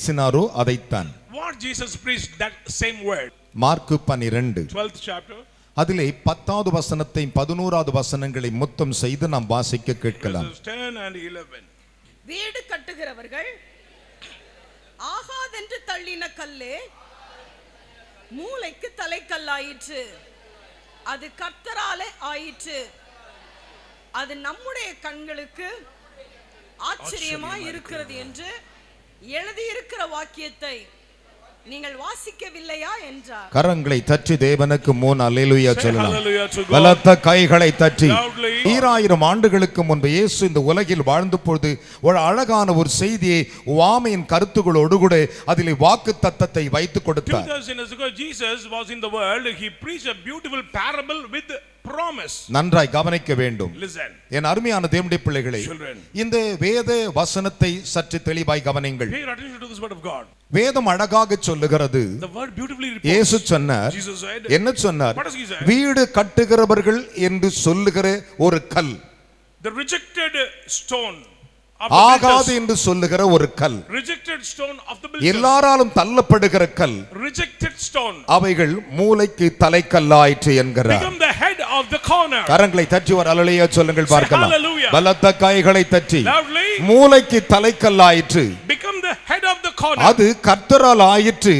பேசினாரோ அதைத்தான். What Jesus preached, that same word. Mark 12 12th chapter. அதிலே 10வது வசனத்தை 11வது வசனங்களை மொத்தம் செய்து நாம் வாசிக்க கேட்கலாம். 10 and 11. வீடு கட்டுகிறவர்கள் ஆகாதென்று தள்ளின கல்லே மூலைக்கு தலைக்கல்லாயிற்று, அது கர்த்தராலே ஆயிற்று, அது நம்முடைய கண்களுக்கு ஆச்சரியமாய் இருக்கிறது என்று எழுதியிருக்கிற வாக்கியத்தை நீங்கள் வாசிக்கவில்லையா என்றார். கரங்களை தட்டி தேவனுக்கு முன் அல்லேலூயா சொல்லலாம். பலத்த கைகளை தட்டி. 2000 ஆண்டுகளுக்கு முன்பு இயேசு இந்த உலகில் வாழ்ந்த பொழுது ஒரு அழகான ஒரு செய்தியை உவமையின் கருத்துகளோடு கூட அதிலே வாக்குத்தத்தத்தை வைத்து கொடுத்தார். 2000 years ago Jesus was in the world. He preached a beautiful parable with promise. நன்றாய் கவனிக்க வேண்டும். Listen. என் அருமையான தேவனுடைய பிள்ளைகளே, இந்த வேத வசனத்தை சற்று தெளிவாய் கவனிங்கள். Pay attention to this word of God. வேதம் அழகாக சொல்லுகிறது. The word beautifully reports. இயேசு சொன்னார், என்ன சொன்னார்? வீடு கட்டுகிறவர்கள் என்று சொல்லுகிற ஒரு கல், the rejected stone, ஆகாது என்று சொல்லுகிற ஒரு கல், rejected stone of the builders, எல்லாராலும் தள்ளப்படுகிற கல், rejected stone, அவைகள் மூலைக்கு தலைக்கல்லாயிற்று என்கிறார். become the head of the corner. கரங்களை தட்டி ஒரு அல்லேலூயா சொல்லுங்கள் பார்க்கலாம். Hallelujah. பலத்த கைகளை தட்டி. Loudly. மூலைக்கு தலைக்கல்லாயிற்று, become the head of the corner. அது கர்த்தரால் ஆயிற்று,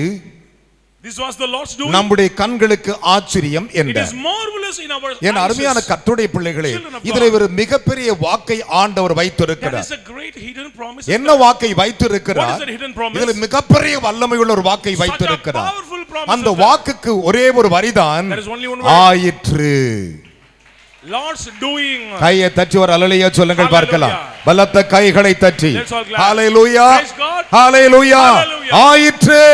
this was the Lord's doing. நம்முடைய கண்களுக்கு ஆச்சரியம் It என்றார். is marvelous in our eyes. என் அருமையான கர்த்தருடைய பிள்ளைகளே, இதிலே ஒரு மிகப்பெரிய வாக்கை ஆண்டவர் வைத்திருக்கிறார். That is a great hidden promise. என்ன வாக்கை வைத்திருக்கிறார்? What is that hidden promise? இதிலே மிகப்பெரிய வல்லமையுள்ள ஒரு வாக்கை Such a வைத்திருக்கிறார். powerful promise. அந்த வாக்குக்கு ஒரே ஒரு வரிதான், There is only one word. ஆயிற்று. Lord's doing. கையை தட்டி ஒரு அல்லேலூயா சொல்லுங்கள் பார்க்கலாம். பலத்த கைகளை தட்டி. Let's all clap. Hallelujah, Praise God. Hallelujah. Hallelujah. ஆயிற்று.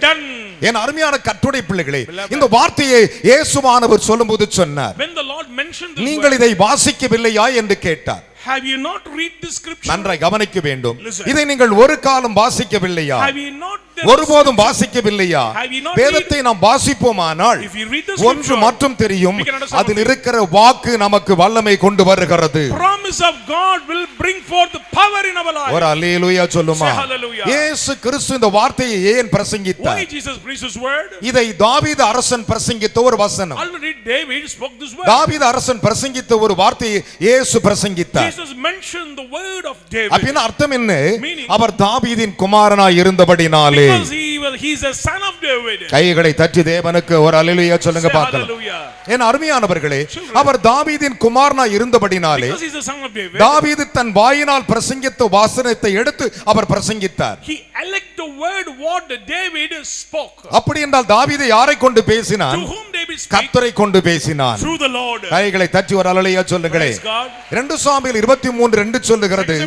Done. என் அருமையான கர்த்தருடைய பிள்ளைகளே, இந்த வார்த்தையை இயேசுவானவர் சொல்லும்போது சொன்னார், When the Lord mentioned this நீங்கள் word, இதை வாசிக்கவில்லையா என்று கேட்டார். have you not read the scripture? நன்றாய் கவனிக்க வேண்டும். Listen. இதை நீங்கள் ஒரு காலம் வாசிக்கவில்லையா? Have you not ஒருபோதும் வாசிக்கவில்லையா? Have you not வேதத்தை நாம் வாசிப்போமானால் if you read the ஒன்று scripture, மட்டும் தெரியும், we can understand அதில் இருக்கிற வாக்கு நமக்கு வல்லமை கொண்டு வருகிறது. promise of God will bring forth the power in our life. ஒரு அல்லேலூயா சொல்லுமா? Say hallelujah. இயேசு கிறிஸ்து இந்த வார்த்தையை ஏன் பிரசங்கித்தார்? Why Jesus preached this word? இதை தாவீது அரசன் பிரசங்கித்த ஒரு வசனம். Already David spoke this word. தாவீது அரசன் பிரசங்கித்த ஒரு வார்த்தையை இயேசு பிரசங்கித்தார். Jesus mentioned the word of David. அப்படினா அர்த்தம் என்ன? Meaning, அவர் தாவீதின் குமாரனாய் இருந்தபடினாலே. because he is a son of David. கைகளை தட்டி தேவனுக்கு ஒரு அல்லேலூயா சொல்லுங்க பார்க்கலாம். என் அருமையானவர்களே, அவர் தாவீதின் குமாரனாய் இருந்தபடினாலே, because he is a son of David, தாவீது தன் வாயினால் பிரசங்கித்த வசனத்தை எடுத்து அவர் பிரசங்கித்தார். he elect the word what David spoke. அப்படி என்றால் தாவீது யாரை கொண்டு பேசினான்? To whom David spoke? கர்த்தரை கொண்டு பேசினான். Through the Lord. கைகளை தட்டி ஒரு அல்லேலூயா சொல்லுங்களே. 2 சாமுவேல் 23:2 சொல்லுகிறது,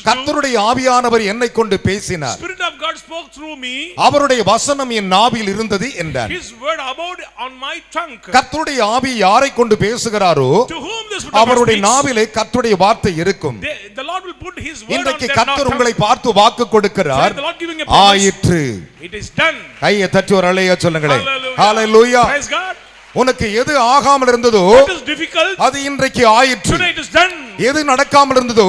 கர்த்தருடைய ஆவியானவர் என்னை கொண்டு பேசினார். Spirit of God spoke through me. அவருடைய வசனம் என் நாவில் இருந்தது என்றார். His word abode on my tongue. கர்த்தருடைய ஆவி யாரை கொண்டு பேசுகிறாரோ To whom the Spirit of God அவருடைய speaks, நாவிலே கர்த்தருடைய வார்த்தை இருக்கும். the Lord will put his word on இன்றைக்கு their கர்த்தர் tongue. உங்களை பார்த்து வாக்கு கொடுக்கிறார். The Lord giving a promise. ஆயிற்று. It is done. கையை தட்டி ஒரு அல்லேலூயா சொல்லுங்களே. Hallelujah. ஹalleluya. Praise God. உனக்கு எது ஆகாமல் இருந்ததோ What is difficult? அது இன்றைக்கு ஆயிற்று. Today it is done. எது நடக்காமல் இருந்ததோ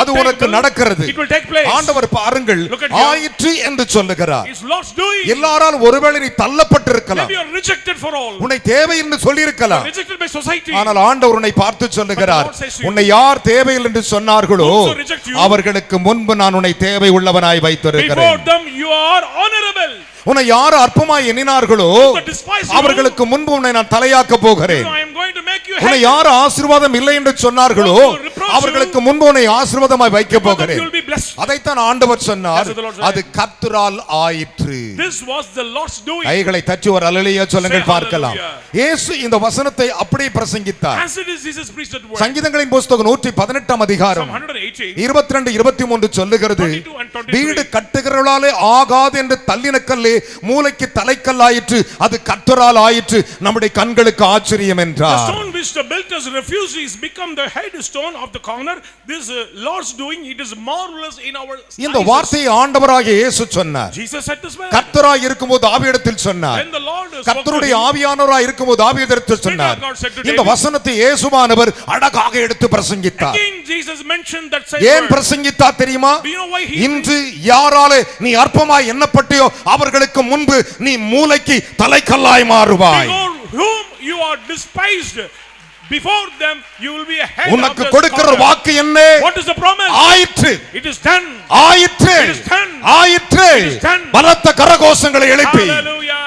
அது உனக்கு நடக்கிறது. It will take place. ஆண்டவர் பாருங்கள், ஆயிற்று என்று சொல்லுகிறார். It's Lord's doing. எல்லாராலும் ஒருவேளை நீ தள்ளப்பட்டிருக்கலாம், Maybe you are rejected for all. உன்னை தேவை என்று சொல்லி இருக்கலாம். Rejected by society. ஆனால் ஆண்டவர் உன்னை பார்த்து சொல்லுகிறார், உன்னை யார் தேவையில்லை என்று சொன்னார்களோ அவர்களுக்கு முன்பு நான் உன்னை தேவை உள்ளவனாய் வைத்திருக்கிறேன். Before them you are honorable. உன்னை யார் அற்பமாய் எண்ணினார்களோ அவர்களுக்கு முன்பு உன்னை நான் தலையாக்க போகிறேன். உன்னை யார் ஆசீர்வாதம் இல்லை என்று சொன்னார்களோ அவர்களுக்கு முன்பு உன்னை ஆசீர்வாதமாய் வைக்க போகிறேன். அதைத்தான் ஆண்டவர் சொன்னார், அது கர்த்தரால் ஆயிற்று. கைகளை தட்டி ஒரு அல்லேலூயா சொல்லுங்கள் பார்க்கலாம். இயேசு இந்த வசனத்தை அப்படியே பிரசங்கித்தார். சங்கீதங்களின் புத்தகம் 118 அதிகாரம் 22 23 சொல்லுகிறது, வீடு கட்டுகிறவர்களாலே ஆகாது என்று தள்ளின கல்லே மூலைக்கு தலைக்கல்லாயிற்று, அது கர்த்தரால் ஆயிற்று, நம்முடைய கண்களுக்கு ஆச்சரியம் என்றார். The stone which the builders refused is become the headstone of the the corner. This Lord's doing, it is marvelous in our இந்த eyes. வார்த்தையை ஆண்டவராகிய இயேசு சொன்னார். Jesus said this word. கர்த்தராய் இருக்கும்போது ஆவியிடத்தில் சொன்னார். When the Lord spoke to கர்த்தருடைய him, ஆவியானவராய் இருக்கும்போது ஆவியிடத்தில் சொன்னார். God said to இந்த David, வசனத்தை இயேசுவானவர் அழகாக எடுத்து பிரசங்கித்தார். again Jesus mentioned that same ஏன் word. பிரசங்கித்தார் தெரியுமா? Do you know why he இன்று யாராலே நீ அற்பமாய் எண்ணப்பட்டியோ அவர்களுக்கு முன்பு நீ மூலைக்கு தலைக்கல்லாய் மாறுவாய். Before whom you are despised, before them you will be a head of உனக்கு the கொடுக்கிற scholar. வாக்கு என்ன? What is the promise? ஆயிற்று, It is done. ஆயிற்று, It is done. ஆயிற்று. It is done. பலத்த கரகோஷங்களை எழுப்பி Hallelujah.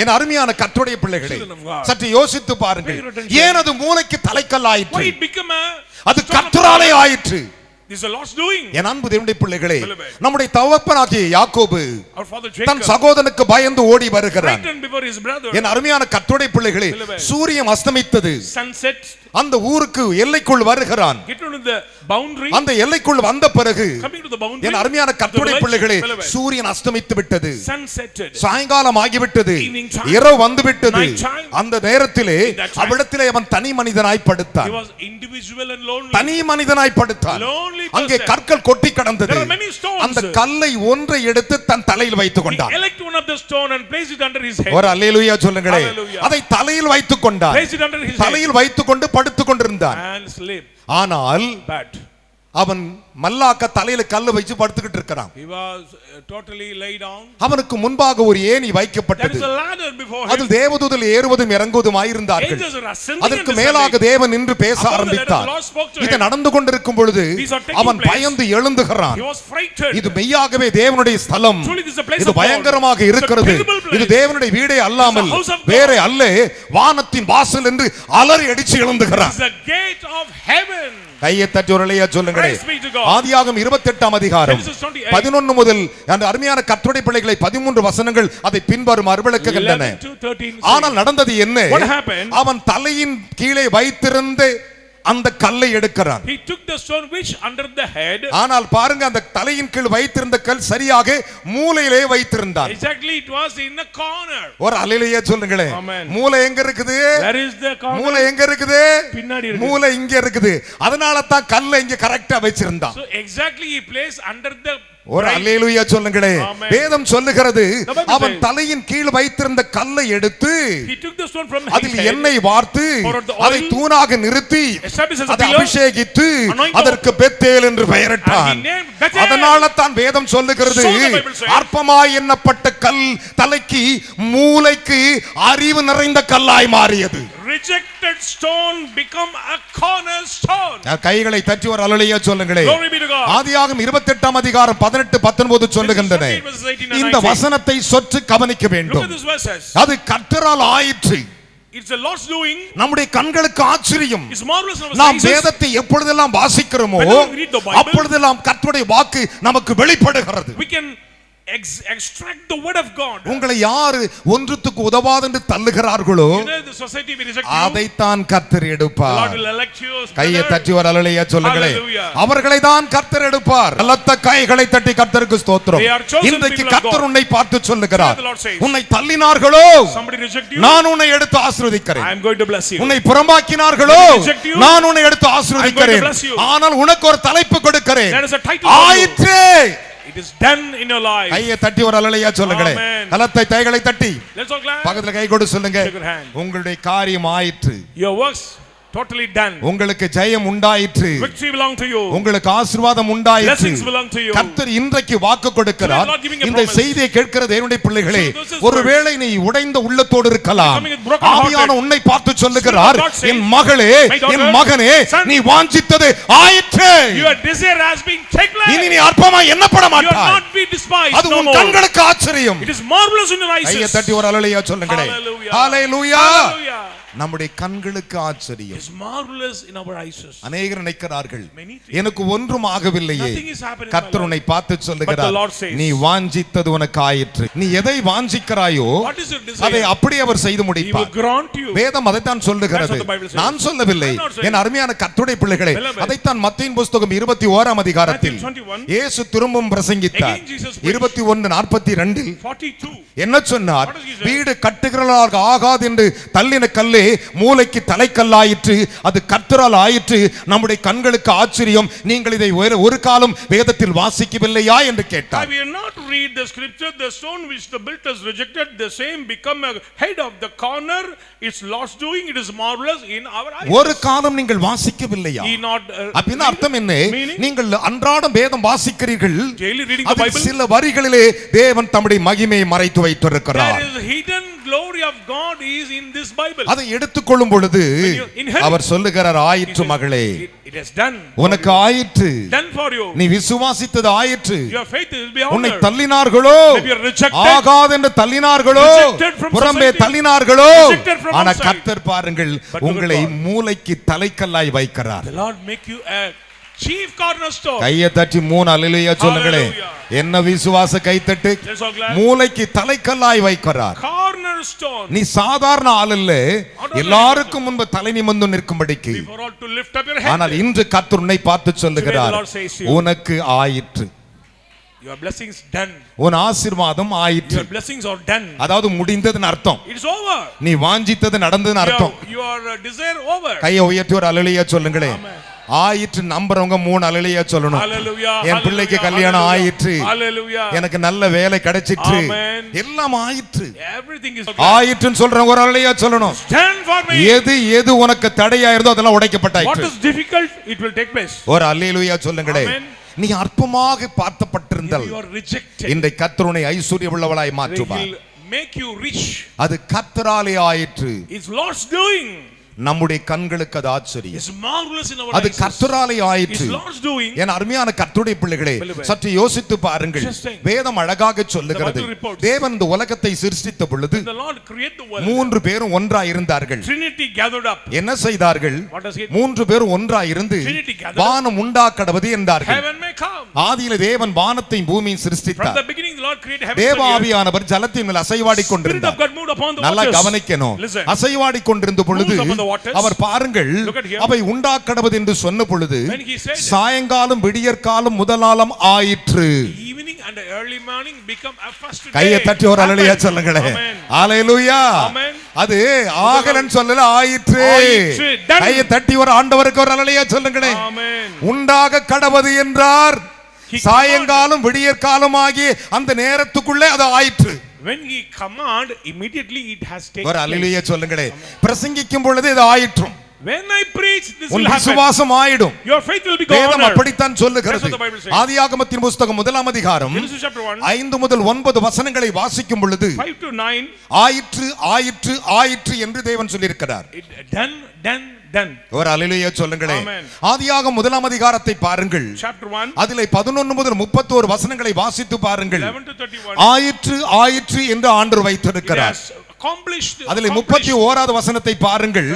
என் அருமையான கர்த்தருடைய பிள்ளைகளே, Children of God. சற்று யோசித்து பாருங்கள். Pay your attention. ஏன் அது மூலைக்கு தலைக்கல் Why ஆயிற்று? it become a அது stone of கர்த்தராலே God? ஆயிற்று. This is the Lord's doing. என் அன்பு தேவனுடைய பிள்ளைகளே, Beloved. நம்முடைய தகப்பனாகிய யாக்கோபு Our father தன் Jacob சகோதரனுக்கு பயந்து ஓடி வருகிறான். frightened before his brother. என் அருமையான கர்த்தருடைய பிள்ளைகளே, Beloved. சூரியன் அஸ்தமித்தது. Sunset. அந்த ஊருக்கு எல்லைக்குள் வருகிறான். Get into the boundary. அந்த எல்லைக்குள் வந்த பிறகு Coming to the boundary. என் அருமையான கர்த்தருடைய பிள்ளைகளே, Beloved. சூரியன் அஸ்தமித்து விட்டது. Sunsetted. சாயங்காலம் ஆகிவிட்டது. Evening time. இரவு வந்து விட்டது. Night time. அந்த நேரத்திலே In that time. அவ்விடத்திலே அவன் தனி மனிதனாய் He படுத்தான். was individual and lonely. தனி மனிதனாய் படுத்தான். Lonely அங்கே person. கற்கள் கொட்டி கிடந்தது. There are many stones. அந்த கல்லை ஒன்றை எடுத்து தன் தலையில் வைத்துக் He கொண்டான். elected one of the stone and placed it under his head. ஒரு அல்லேலூயா சொல்லுங்களே. Hallelujah. அதை தலையில் வைத்துக் கொண்டான். Placed it under his head. தலையில் வைத்துக் கொண்டு படுத்துக் கொண்டிருந்தான். And sleep. ஆனால் But அவன் மல்லாக்க தலையில கல்லு வச்சு படுத்துக்கிட்டு இருக்கிறான். he was totally lay down. அவனுக்கு முன்பாக ஒரு ஏணி There வைக்கப்பட்டது. is a ladder before him. அதில் தேவதூதர் ஏறுவதும் இறங்குவதுமாய் இருந்தார்கள். Angels are ascending அதற்கு and மேலாக descending. தேவன் நின்று பேச Above the ஆரம்பித்தார். ladder, the Lord spoke to இது him. நடந்து கொண்டிருக்கும் பொழுது These are taking அவன் place. பயந்து எழுந்துகிறான். He was frightened. இது மெய்யாகவே தேவனுடைய ஸ்தலம். Truly this is a place இது of God. பயங்கரமாக It's a இருக்கிறது. terrible place. இது தேவனுடைய வீடே அல்லாமல் It's a house of God. வேற அல்ல, வானத்தின் வாசல் என்று அலறி அடிச்சு எழுந்துகிறான். This is the gate of heaven. கையை தட்டி ஒரு அலையா சொல்லுங்களே. Praise be to God. ஆதியாகமம் 28 அதிகாரம் Genesis 28. 11 முதல் அந்த அருமையான கர்த்தருடைய பிள்ளைகளை 13 வசனங்கள் அதை பின்வரும் விளக்குகின்றன. 11 to 13. ஆனால் நடந்தது என்ன? What happened? அவன் தலையின் கீழே வைத்திருந்த அந்த கல்லை எடுக்கிறான். He took the stone which under the head. ஆனால் பாருங்க, அந்த தலையின் கீழ் வைத்திருந்த கல் சரியாக மூலையிலே வைத்திருந்தான். Exactly, it was in a corner. ஒரு அல்லேலூயா சொல்லுங்களே. Amen. மூலை எங்க இருக்குது? Where is the corner? மூலை எங்க இருக்குது? பின்னாடி இருக்கு. மூலை இங்க இருக்குது. அதனால தான் கல்லை இங்க கரெக்ட்டா வச்சிருந்தான். So exactly he placed under the ஒரு அல்லேலூயா சொல்லுங்களே. Amen. வேதம் சொல்லுகிறது, The Bible அவன் says, தலையின் கீழ் வைத்திருந்த கல்லை எடுத்து he took the stone from his அதில் head. எண்ணெய் வார்த்து poured the oil, அதை தூணாக நிறுத்தி established as a அதை pillar, அபிஷேகித்து anointed, அதற்கு பெத்தேல் என்று and பெயரிட்டான். he named Bethel. அதனால தான் வேதம் சொல்லுகிறது, So the Bible says, அற்பமாய் எண்ணப்பட்ட கல் தலைக்கு மூலைக்கு அறிவு நிறைந்த கல்லாய் மாறியது. Rejected stone become a cornerstone. கைகளை தட்டி ஒரு அல்லேலூயா சொல்லுங்களே. Glory be to God. ஆதியாகமம் 28 அதிகாரம் 18 19 சொல்லுகின்றன. verses 18 and இந்த 19. வசனத்தை சொற்று கவனிக்க Look வேண்டும். at this verses. அது கர்த்தரால் ஆயிற்று. It's the Lord's doing. நம்முடைய கண்களுக்கு ஆச்சரியம். It's marvelous in our நாம் senses. வேதத்தை எப்பொழுதெல்லாம் வாசிக்கிறோமோ Whenever we read the Bible, அப்பொழுதெல்லாம் கர்த்தருடைய வாக்கு நமக்கு வெளிப்படுகிறது. We can extract the word of God. உங்களை யாரு ஒன்றுத்துக்கு உதவாது என்று தள்ளுகிறார்களோ You know the society will reject you. அதைத்தான் கர்த்தர் The எடுப்பார். Lord will elect you. கையை தட்டி ஒரு அல்லேலூயா சொல்லுங்களே. Hallelujah. அவர்களை தான் கர்த்தர் எடுப்பார். பலத்த கைகளை தட்டி கர்த்தருக்கு ஸ்தோத்திரம். They are chosen இன்றைக்கு people of கர்த்தர் God. உன்னை பார்த்து சொல்லுகிறார், So the Lord says, உன்னை தள்ளினார்களோ Somebody reject you. நான் உன்னை எடுத்து ஆசீர்வதிக்கிறேன். I am going to bless you. உன்னை புறம்பாக்கினார்களோ They reject you. நான் உன்னை எடுத்து I am ஆசீர்வதிக்கிறேன். going to bless you. ஆனால் உனக்கு ஒரு தலைப்பு கொடுக்கிறேன். There is a title for you. ஆயிற்று. It is done in your life. கையை தட்டி ஒரு அல்லேலூயா சொல்லுங்களே. Amen. கலத்தை கைகளை தட்டி Let's all clap. பக்கத்துல கை கொடு சொல்லுங்க. Shake your hand. உங்களுடைய காரியம் ஆயிற்று. Your works totally done. உங்களுக்கு ஜெயம் உண்டாயிற்று. Victory belong to you. உங்களுக்கு ஆசீர்வாதம் உண்டாயிற்று. Blessings belong to you. கர்த்தர் இன்றைக்கு வாக்கு கொடுக்கிறார். Today, Lord giving a இந்த promise. செய்தியை கேட்கிற தேவனுடைய பிள்ளைகளே, So this is ஒருவேளை நீ உடைந்த உள்ளத்தோடு இருக்கலாம். Coming with broken hearted. ஆவியான உன்னை பார்த்து சொல்லுகிறார், Spirit of God says, என் மகளே, My daughter, என் மகனே, son, நீ வாஞ்சித்தது ஆயிற்று. Your desire has been taken. இனி நீ அற்பமாய் எண்ணப்பட You will மாட்டாய். not be despised அது no உன் more. கண்களுக்கு ஆச்சரியம். It is marvelous in your eyes. கையை தட்டி ஒரு அல்லேலூயா சொல்லுங்களே. Hallelujah. ஹalleluya. Hallelujah. நம்முடைய கண்களுக்கு ஆச்சரியம். It is marvelous in our eyes. அநேகர் நினைக்கிறார்கள், Many think எனக்கு ஒன்றும் ஆகவில்லையே. nothing is happening in my கர்த்தர் உன்னை பார்த்து But சொல்லுகிறார், the Lord says, நீ வாஞ்சித்தது உனக்கு ஆயிற்று. நீ எதை வாஞ்சிக்கிறாயோ What is your desire? அதை அப்படியே அவர் செய்து He will முடிப்பார். grant you. வேதம் அதைத்தான் சொல்லுகிறது. That's what the Bible says. நான் சொல்லவில்லை. I'm not saying. என் அருமையான கர்த்தருடைய பிள்ளைகளே, Beloved. அதைத்தான் மத்தேயு புத்தகம் 21 அதிகாரத்தில் Matthew 21. இயேசு திரும்பவும் பிரசங்கித்தார். Again Jesus preached. 21:42 42. என்ன சொன்னார்? What does he say? வீடு கட்டுகிறவர்களாக ஆகாது என்று தள்ளின கல்லே பிள்ளைகளே, மூலைக்கு தலைக்கல்லாயிற்று, அது கர்த்தரால் ஆயிற்று, நம்முடைய கண்களுக்கு ஆச்சரியம். நீங்கள் இதை ஒரு காலம் வேதத்தில் வாசிக்கவில்லையா என்று கேட்டார். Have you not read the scripture? The stone which the builders rejected, the same become a head of the corner. It's Lord's doing. It is marvelous in our eyes. ஒரு காலம் நீங்கள் வாசிக்கவில்லையா? அப்படின்னா அர்த்தம் என்ன? நீங்கள் அன்றாடம் வேதம் வாசிக்கிறீர்கள், daily reading the Bible. சில வரிகளிலே தேவன் தம்முடைய மகிமையை மறைத்து வைத்திருக்கிறார். There is hidden glory of God is in this Bible. அதை எடுத்துக்கொள்ளும் பொழுது அவர் சொல்லுகிறார், ஆயிற்று மகளே, it is done. உனக்கு ஆயிற்று, done for you. நீ விசுவாசித்தது ஆயிற்று. Your faith will be honored. உன்னை தள்ளினார்களோ, ஆகாது என்று தள்ளினார்களோ, புறம்பே தள்ளினார்களோ, ஆனா கர்த்தர் பாருங்கள் உங்களை மூலைக்கு தலைக்கல்லாய் வைக்கிறார். The Lord make you a chief cornerstone. கையை தட்டி 3 அல்லேலூயா சொல்லுங்களே. என்ன விசுவாச கைத்தட்டு. மூலைக்கு தலைக்கல்லாய் வைக்கிறார். Cornerstone. நீ சாதாரண ஆள் இல்ல, எல்லாருக்கும் முன்பு தலை நிமிர்ந்து நிற்கும்படிக்கு. ஆனால் இன்று கர்த்தர் உன்னை பார்த்து சொல்லுகிறார், உனக்கு ஆயிற்று. Your blessings done. உன் ஆசீர்வாதம் ஆயிற்று. Your blessings are done. அதாவது முடிந்ததுன்னு அர்த்தம். It's over. நீ வாஞ்சித்தது நடந்ததுன்னு அர்த்தம். Your desire over. கையை உயர்த்தி ஒரு அல்லேலூயா சொல்லுங்களே. ஆயிற்று நம்பறவங்க 3 அல்லேலூயா சொல்லணும். என் பிள்ளைக்கு கல்யாணம் ஆயிற்று, எனக்கு நல்ல வேலை கிடைச்சிட்டு, எல்லாம் ஆயிற்று, ஆயிற்றுன்னு சொல்றவங்க ஒரு அல்லேலூயா சொல்லணும். எது எது உனக்கு தடையாயிருந்தோ அதெல்லாம் உடைக்கப்பட்டாயிற்று. What is difficult, it will take place. ஒரு அல்லேலூயா சொல்லுங்களே. நீ அற்பமாக பார்த்தப்பட்டிருந்தால் இன்றைக்கு கர்த்தர் உன்னை ஐஸ்வர்யம் உள்ளவளாய் மாற்றுவார். Make you rich. அது கர்த்தராலே ஆயிற்று. It's Lord's doing. நம்முடைய கண்களுக்கு அது ஆச்சரியம். It's marvelous in our eyes. அது கர்த்தராலே ஆயிற்று. It's Lord's doing. என் அருமையான கர்த்தருடைய பிள்ளைகளே, சற்று யோசித்து பாருங்கள். வேதம் அழகாக சொல்லுகிறது, தேவன் இந்த உலகத்தை சிருஷ்டித்த பொழுது 3 பேரும் ஒன்றாய் இருந்தார்கள். Trinity gathered up. என்ன செய்தார்கள்? 3 பேரும் ஒன்றாய் இருந்து வானம் உண்டாக்கடவது என்றார்கள். Heaven may come. ஆதியிலே தேவன் வானத்தையும் பூமியையும் சிருஷ்டித்தார். From the beginning the Lord created heaven and earth. தேவாவியானவர் ஜலத்தின் மேல் அசைவாடிக் கொண்டிருந்தார். Spirit of God moved upon the waters. நல்லா கவனிக்கணும். அசைவாடிக் கொண்டிருந்த பொழுது அவர் பாருங்கள், அவை உண்டாக்கடவது என்று சொன்ன பொழுது சாயங்காலம் விடியற்காலம் முதலாலம் ஆயிற்று. கையை தட்டி ஒரு அல்லேலூயா சொல்லுங்களேன். அல்லேலூயா. அது ஆகலன்னு சொல்லல, ஆயிற்று. கையை தட்டி ஒரு ஆண்டவருக்கு ஒரு அல்லேலூயா சொல்லுங்களேன். உண்டாக கடவது என்றார், சாயங்காலம் விடியற்காலம் ஆகி அந்த நேரத்துக்குள்ளே அது ஆயிற்று. When he command, immediately it has taken place. ஒரு அல்லேலூயா சொல்லுங்களே. பிரசங்கிக்கும் பொழுது இது ஆயிற்று. When I preach, this உன் will happen. விசுவாசம் ஆயிடும். Your faith will be honored. வேதம் அப்படித்தான் சொல்லுகிறது. ஆதியாகமத்தின் புத்தகம் 1 அதிகாரம் 5 முதல் 9 வசனங்களை வாசிக்கும் பொழுது 5 to 9 ஆயிற்று ஆயிற்று ஆயிற்று என்று தேவன் சொல்லியிருக்கிறார். Done, done, done. ஒரு அல்லேலூயா சொல்லுங்களே. ஆதியாகமம் 1 அதிகாரத்தை பாருங்கள். Chapter 1. அதிலே 11 முதல் 31 வசனங்களை வாசித்து பாருங்கள். 11 to 31. ஆயிற்று ஆயிற்று என்று ஆண்டவர் வைத்திருக்கிறார். அதிலே 31வது வசனத்தை பாருங்கள்.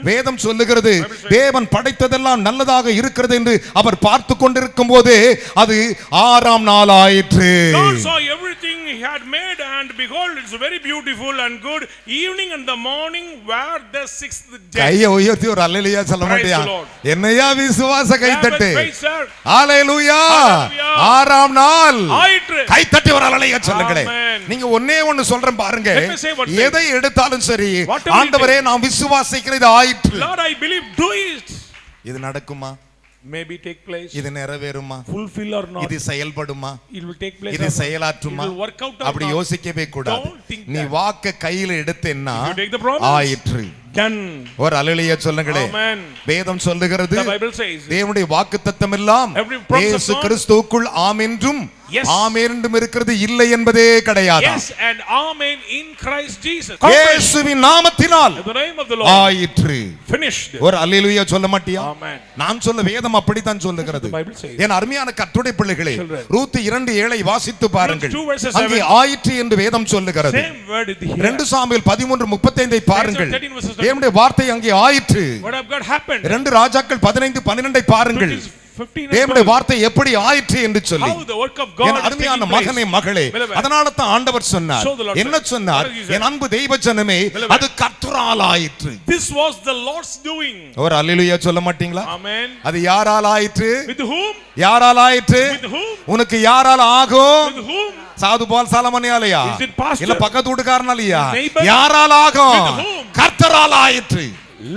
வேதம் சொல்லுகிறது, தேவன் படைத்ததெல்லாம் நல்லதாக இருக்கிறது என்று அவர் பார்த்து கொண்டிருக்கும் போதே அது 6ஆம் நாள் ஆயிற்று. God saw everything he had made and behold, it's very beautiful and good. Evening and the morning were the 6th day. கையை உயர்த்தி ஒரு அல்லேலூயா சொல்ல மாட்டியா? என்னையா விசுவாச கைத்தட்டு. அல்லேலூயா. 6ஆம் நாள் ஆயிற்று. கைத்தட்டி ஒரு அல்லேலூயா சொல்லுங்களே. நீங்க ஒண்ணே ஒன்னு சொல்றேன் பாருங்க. எதை எடுத்தாலும் சரி, ஆண்டவரே நான் விசுவாசிக்கிறது ஆயிற்று. Lord, I believe, do it. இது நடக்குமா? Maybe take place. இது நிறைவேறுமா? Fulfill or not? இது செயல்படுமா? It will take place. இது செயலாற்றுமா? It will work out or not? அப்படி யோசிக்கவே கூடாது. நீ வாக்க கையில எடுத்தேன்னா ஆயிற்று. Done. ஒரு அல்லேலூயா சொல்லுங்களே. வேதம் சொல்லுகிறது, தேவனுடைய வாக்குத்தத்தம் எல்லாம் இயேசு கிறிஸ்துவுக்குள் ஆம் என்றும் ஆமென் என்றும் இருக்கிறது, இல்லை என்பதே கிடையாது. Yes and amen in Christ Jesus. இயேசுவின் நாமத்தினால் in the name of the Lord ஆயிற்று. Finished. ஒரு அல்லேலூயா சொல்ல மாட்டியா? Amen. நான் சொல்ல வேதம் அப்படித்தான் சொல்லுகிறது. என் அருமையான கர்த்தருடைய பிள்ளைகளே, ரூத் 2:7 வாசித்து பாருங்கள். அங்கே ஆயிற்று என்று வேதம் சொல்லுகிறது. 2 சாமுவேல் 13:35 பாருங்கள். தேவனுடைய வார்த்தை அங்கே ஆயிற்று. 2 ராஜாக்கள் 15:12 பாருங்கள். தேவனுடைய வார்த்தை எப்படி ஆயிற்று என்று சொல்லி. என் அருமையான மகனே மகளே, அதனால தான் ஆண்டவர் சொன்னார், என்ன சொன்னார்? என் அன்பு தெய்வ ஜனமே, அது கர்த்தரால் ஆயிற்று. This was the Lord's doing. ஒரு அல்லேலூயா சொல்ல மாட்டீங்களா? Amen. அது யாரால் ஆயிற்று? With whom? யாரால் ஆயிற்று? With whom? உனக்கு யாரால் ஆகும்? With whom? சாது பால் சாலமனியாலயா Is it pastor? இல்ல பக்கத்து வீட்டுக்காரனாலயா Neighbor? யாரால் ஆகும் With whom? கர்த்தரால் ஆயிற்று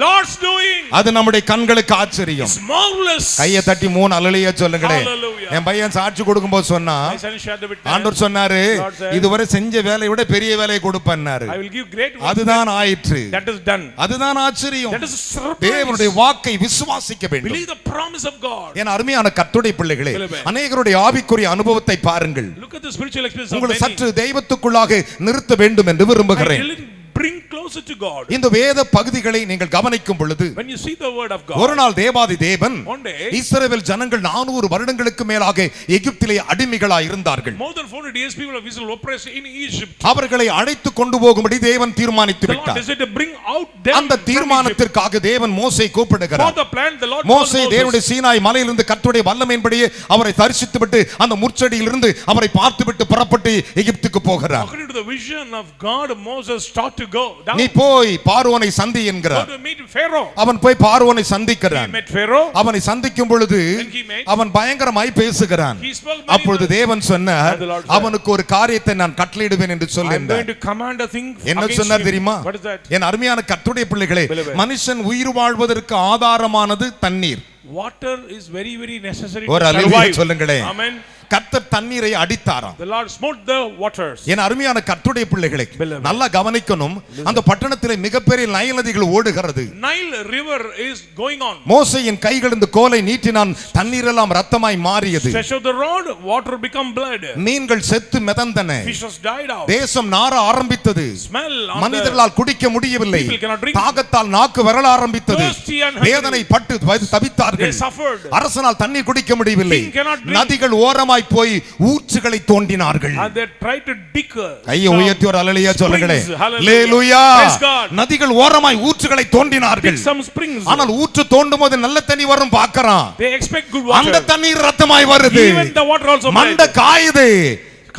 Lord's doing. அது நம்முடைய கண்களுக்கு ஆச்சரியம் It's marvelous. கையை தட்டி 3 அல்லேலூயா சொல்லுங்களே Hallelujah. என் பையன் சாட்சி கொடுக்கும்போது சொன்னா My son shared the witness. ஆண்டவர் சொன்னாரு Lord said, இதுவரை செஞ்ச வேலையை விட பெரிய வேலையை கொடுப்பேன்னாரு I will give great work. அதுதான் ஆயிற்று That is done. அதுதான் ஆச்சரியம் That is a surprise. தேவனுடைய வாக்கை விசுவாசிக்க வேண்டும் Believe the promise of God. என் அருமையான கர்த்தருடைய பிள்ளைகளே Beloved. அநேகருடைய ஆவிக்குரிய அனுபவத்தை பாருங்கள் Look at the spiritual experience of உங்களை many. சற்று தெய்வத்துக்குள்ளாக நிறுத்த வேண்டும் என்று விரும்புகிறேன் I will bring closer to God. இந்த வேத பகுதிகளை நீங்கள் கவனிக்கும் பொழுது When you see the word of God. ஒரு நாள் தேவாதி தேவன் One day. இஸ்ரவேல் ஜனங்கள் 400 வருடங்களுக்கு மேலாக எகிப்திலே அடிமைகளாய் இருந்தார்கள். More than 400 years people of Israel oppressed in Egypt. அவர்களை அழைத்து கொண்டு போகும்படி தேவன் தீர்மானித்து The Lord விட்டார். decided to bring out them. அந்த தீர்மானத்திற்காக தேவன் மோசேயை கூப்பிடுகிறார். For the plan the Lord மோசே தேவனுடைய சீனாய் மலையிலிருந்து கர்த்தருடைய வல்லமையின்படியே அவரை தரிசித்துவிட்டு அந்த முட்செடியிலிருந்து அவரை பார்த்துவிட்டு புறப்பட்டு எகிப்துக்கு போகிறார். according to the vision of God, Moses start to go down. நீ போய் பார்வோனை சந்தி என்கிறார். Go to meet Pharaoh. அவன் போய் பார்வோனை He சந்திக்கிறான். met Pharaoh. அவனை சந்திக்கும் பொழுது When he met, அவன் பயங்கரமாய் பேசுகிறான். he spoke many அப்பொழுது words. தேவன் சொன்னார் And the Lord said, அவனுக்கு ஒரு காரியத்தை நான் கட்டளையிடுவேன் என்று I am சொல்லினார். going to command a thing என்ன against சொன்னார் him. தெரியுமா? What is that? என் அருமையான கர்த்தருடைய பிள்ளைகளே, Beloved. மனுஷன் உயிர் வாழ்வதற்கு ஆதாரமானது தண்ணீர். Water is very very necessary ஒரு to அல்லேலூயா survive. சொல்லுங்களே. Amen. கர்த்தர் தண்ணீரை அடித்தாராம். The Lord smote the waters. என் அருமையான கர்த்தருடைய பிள்ளைகளை Beloved. நல்லா கவனிக்கணும். அந்த பட்டணத்திலே மிகப்பெரிய நைல் நதிகள் ஓடுகிறது. Nile river is going on. மோசேயின் கைகளிலிருந்து கோலை நீட்டினான், தண்ணீர் எல்லாம் ரத்தமாய் மாறியது. Stretch of the rod, water become blood. மீன்கள் செத்து மிதந்தன. Fishes died out. தேசம் நாற ஆரம்பித்தது. Smell on மனிதர்களால் குடிக்க முடியவில்லை. People cannot drink. தாகத்தால் நாக்கு விரல ஆரம்பித்தது. Thirsty and hungry. வேதனை பட்டு தவித்தார்கள். They suffered. அரசனால் தண்ணீர் குடிக்க முடியவில்லை. King cannot drink. நதிகள் ஓரமாய் போய் ஊற்றுகளை தோண்டினார்கள். And they tried to dig. கையை உயர்த்தி ஒரு அல்லேலூயா சொல்லுங்களே. Hallelujah. அல்லேலூயா. Praise God. நதிகள் ஓரமாய் ஊற்றுகளை தோண்டினார்கள். Dig some springs. ஆனால் ஊற்று தோண்டும் போது நல்ல தண்ணி வரும் பார்க்கறான். They expect good water. அந்த தண்ணீர் ரத்தமாய் வருது. Even the water also மண்ட blood. காயுது.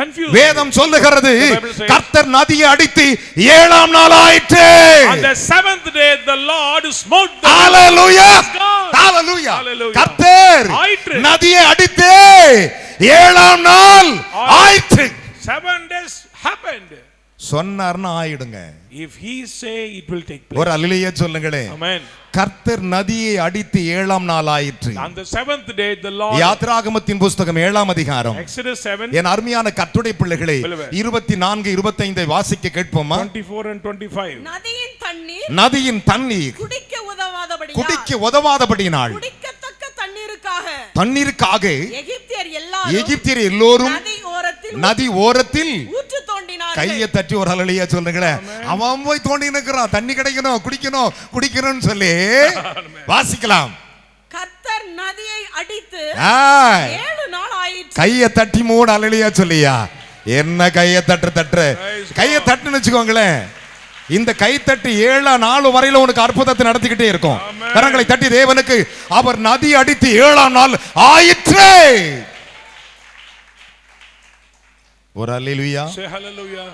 Confused. வேதம் சொல்லுகிறது The Bible says, கர்த்தர் நதியை அடித்து 7ஆம் நாள் ஆயிற்று. On the 7th day the Lord smote the hallelujah. God. Hallelujah. Hallelujah. கர்த்தர் ஆயிற்று. நதியை அடித்து 7ஆம் நாள் ஆயிற்று. 7 days happened. சொன்னார்னா ஆயிடுங்க. If he say it will take place. ஒரு அல்லேலூயா சொல்லுங்களே. Amen. கர்த்தர் நதியை அடித்து 7ஆம் நாள் ஆயிற்று. On the 7th day the Lord. யாத்ராகமத்தின் புத்தகம் 7ஆம் அதிகாரம். Exodus 7. என் அருமையான கர்த்தருடைய பிள்ளைகளே, 24 25 வாசிக்க கேட்போமா? 24 and 25. நதியின் தண்ணீர் குடிக்க உதவாதபடியால் உதவாதபடியினால் குடிக்கத்தக்க தண்ணீருக்காக தண்ணீருக்காக எகிப்தியர் எல்லோரும் எல்லாரும் நதி ஓரத்தில் ஊற்று தோண்டினார்கள். கையை தட்டி ஒரு அல்லேலூயா சொல்லுங்களேன். அவன் போய் தோண்டி நிற்கிறான், தண்ணி கிடைக்கணும், குடிக்கணும்னு சொல்லி வாசிக்கலாம். கர்த்தர் நதியை அடித்து ஆய். 7 நாள் ஆயிற்று. கையை தட்டி 3 அல்லேலூயா சொல்லியா? என்ன கையை தட்டு கையை தட்டுன்னு வச்சுக்கோங்களேன். இந்த கை தட்டு 7 நாள் வரையில உனக்கு அற்புதத்தை நடத்திக்கிட்டே இருக்கும். கரங்களை தட்டி தேவனுக்கு அவர் நதி அடித்து 7ஆம் நாள் ஆயிற்று. ஒரு அல்லேலூயா. Say hallelujah.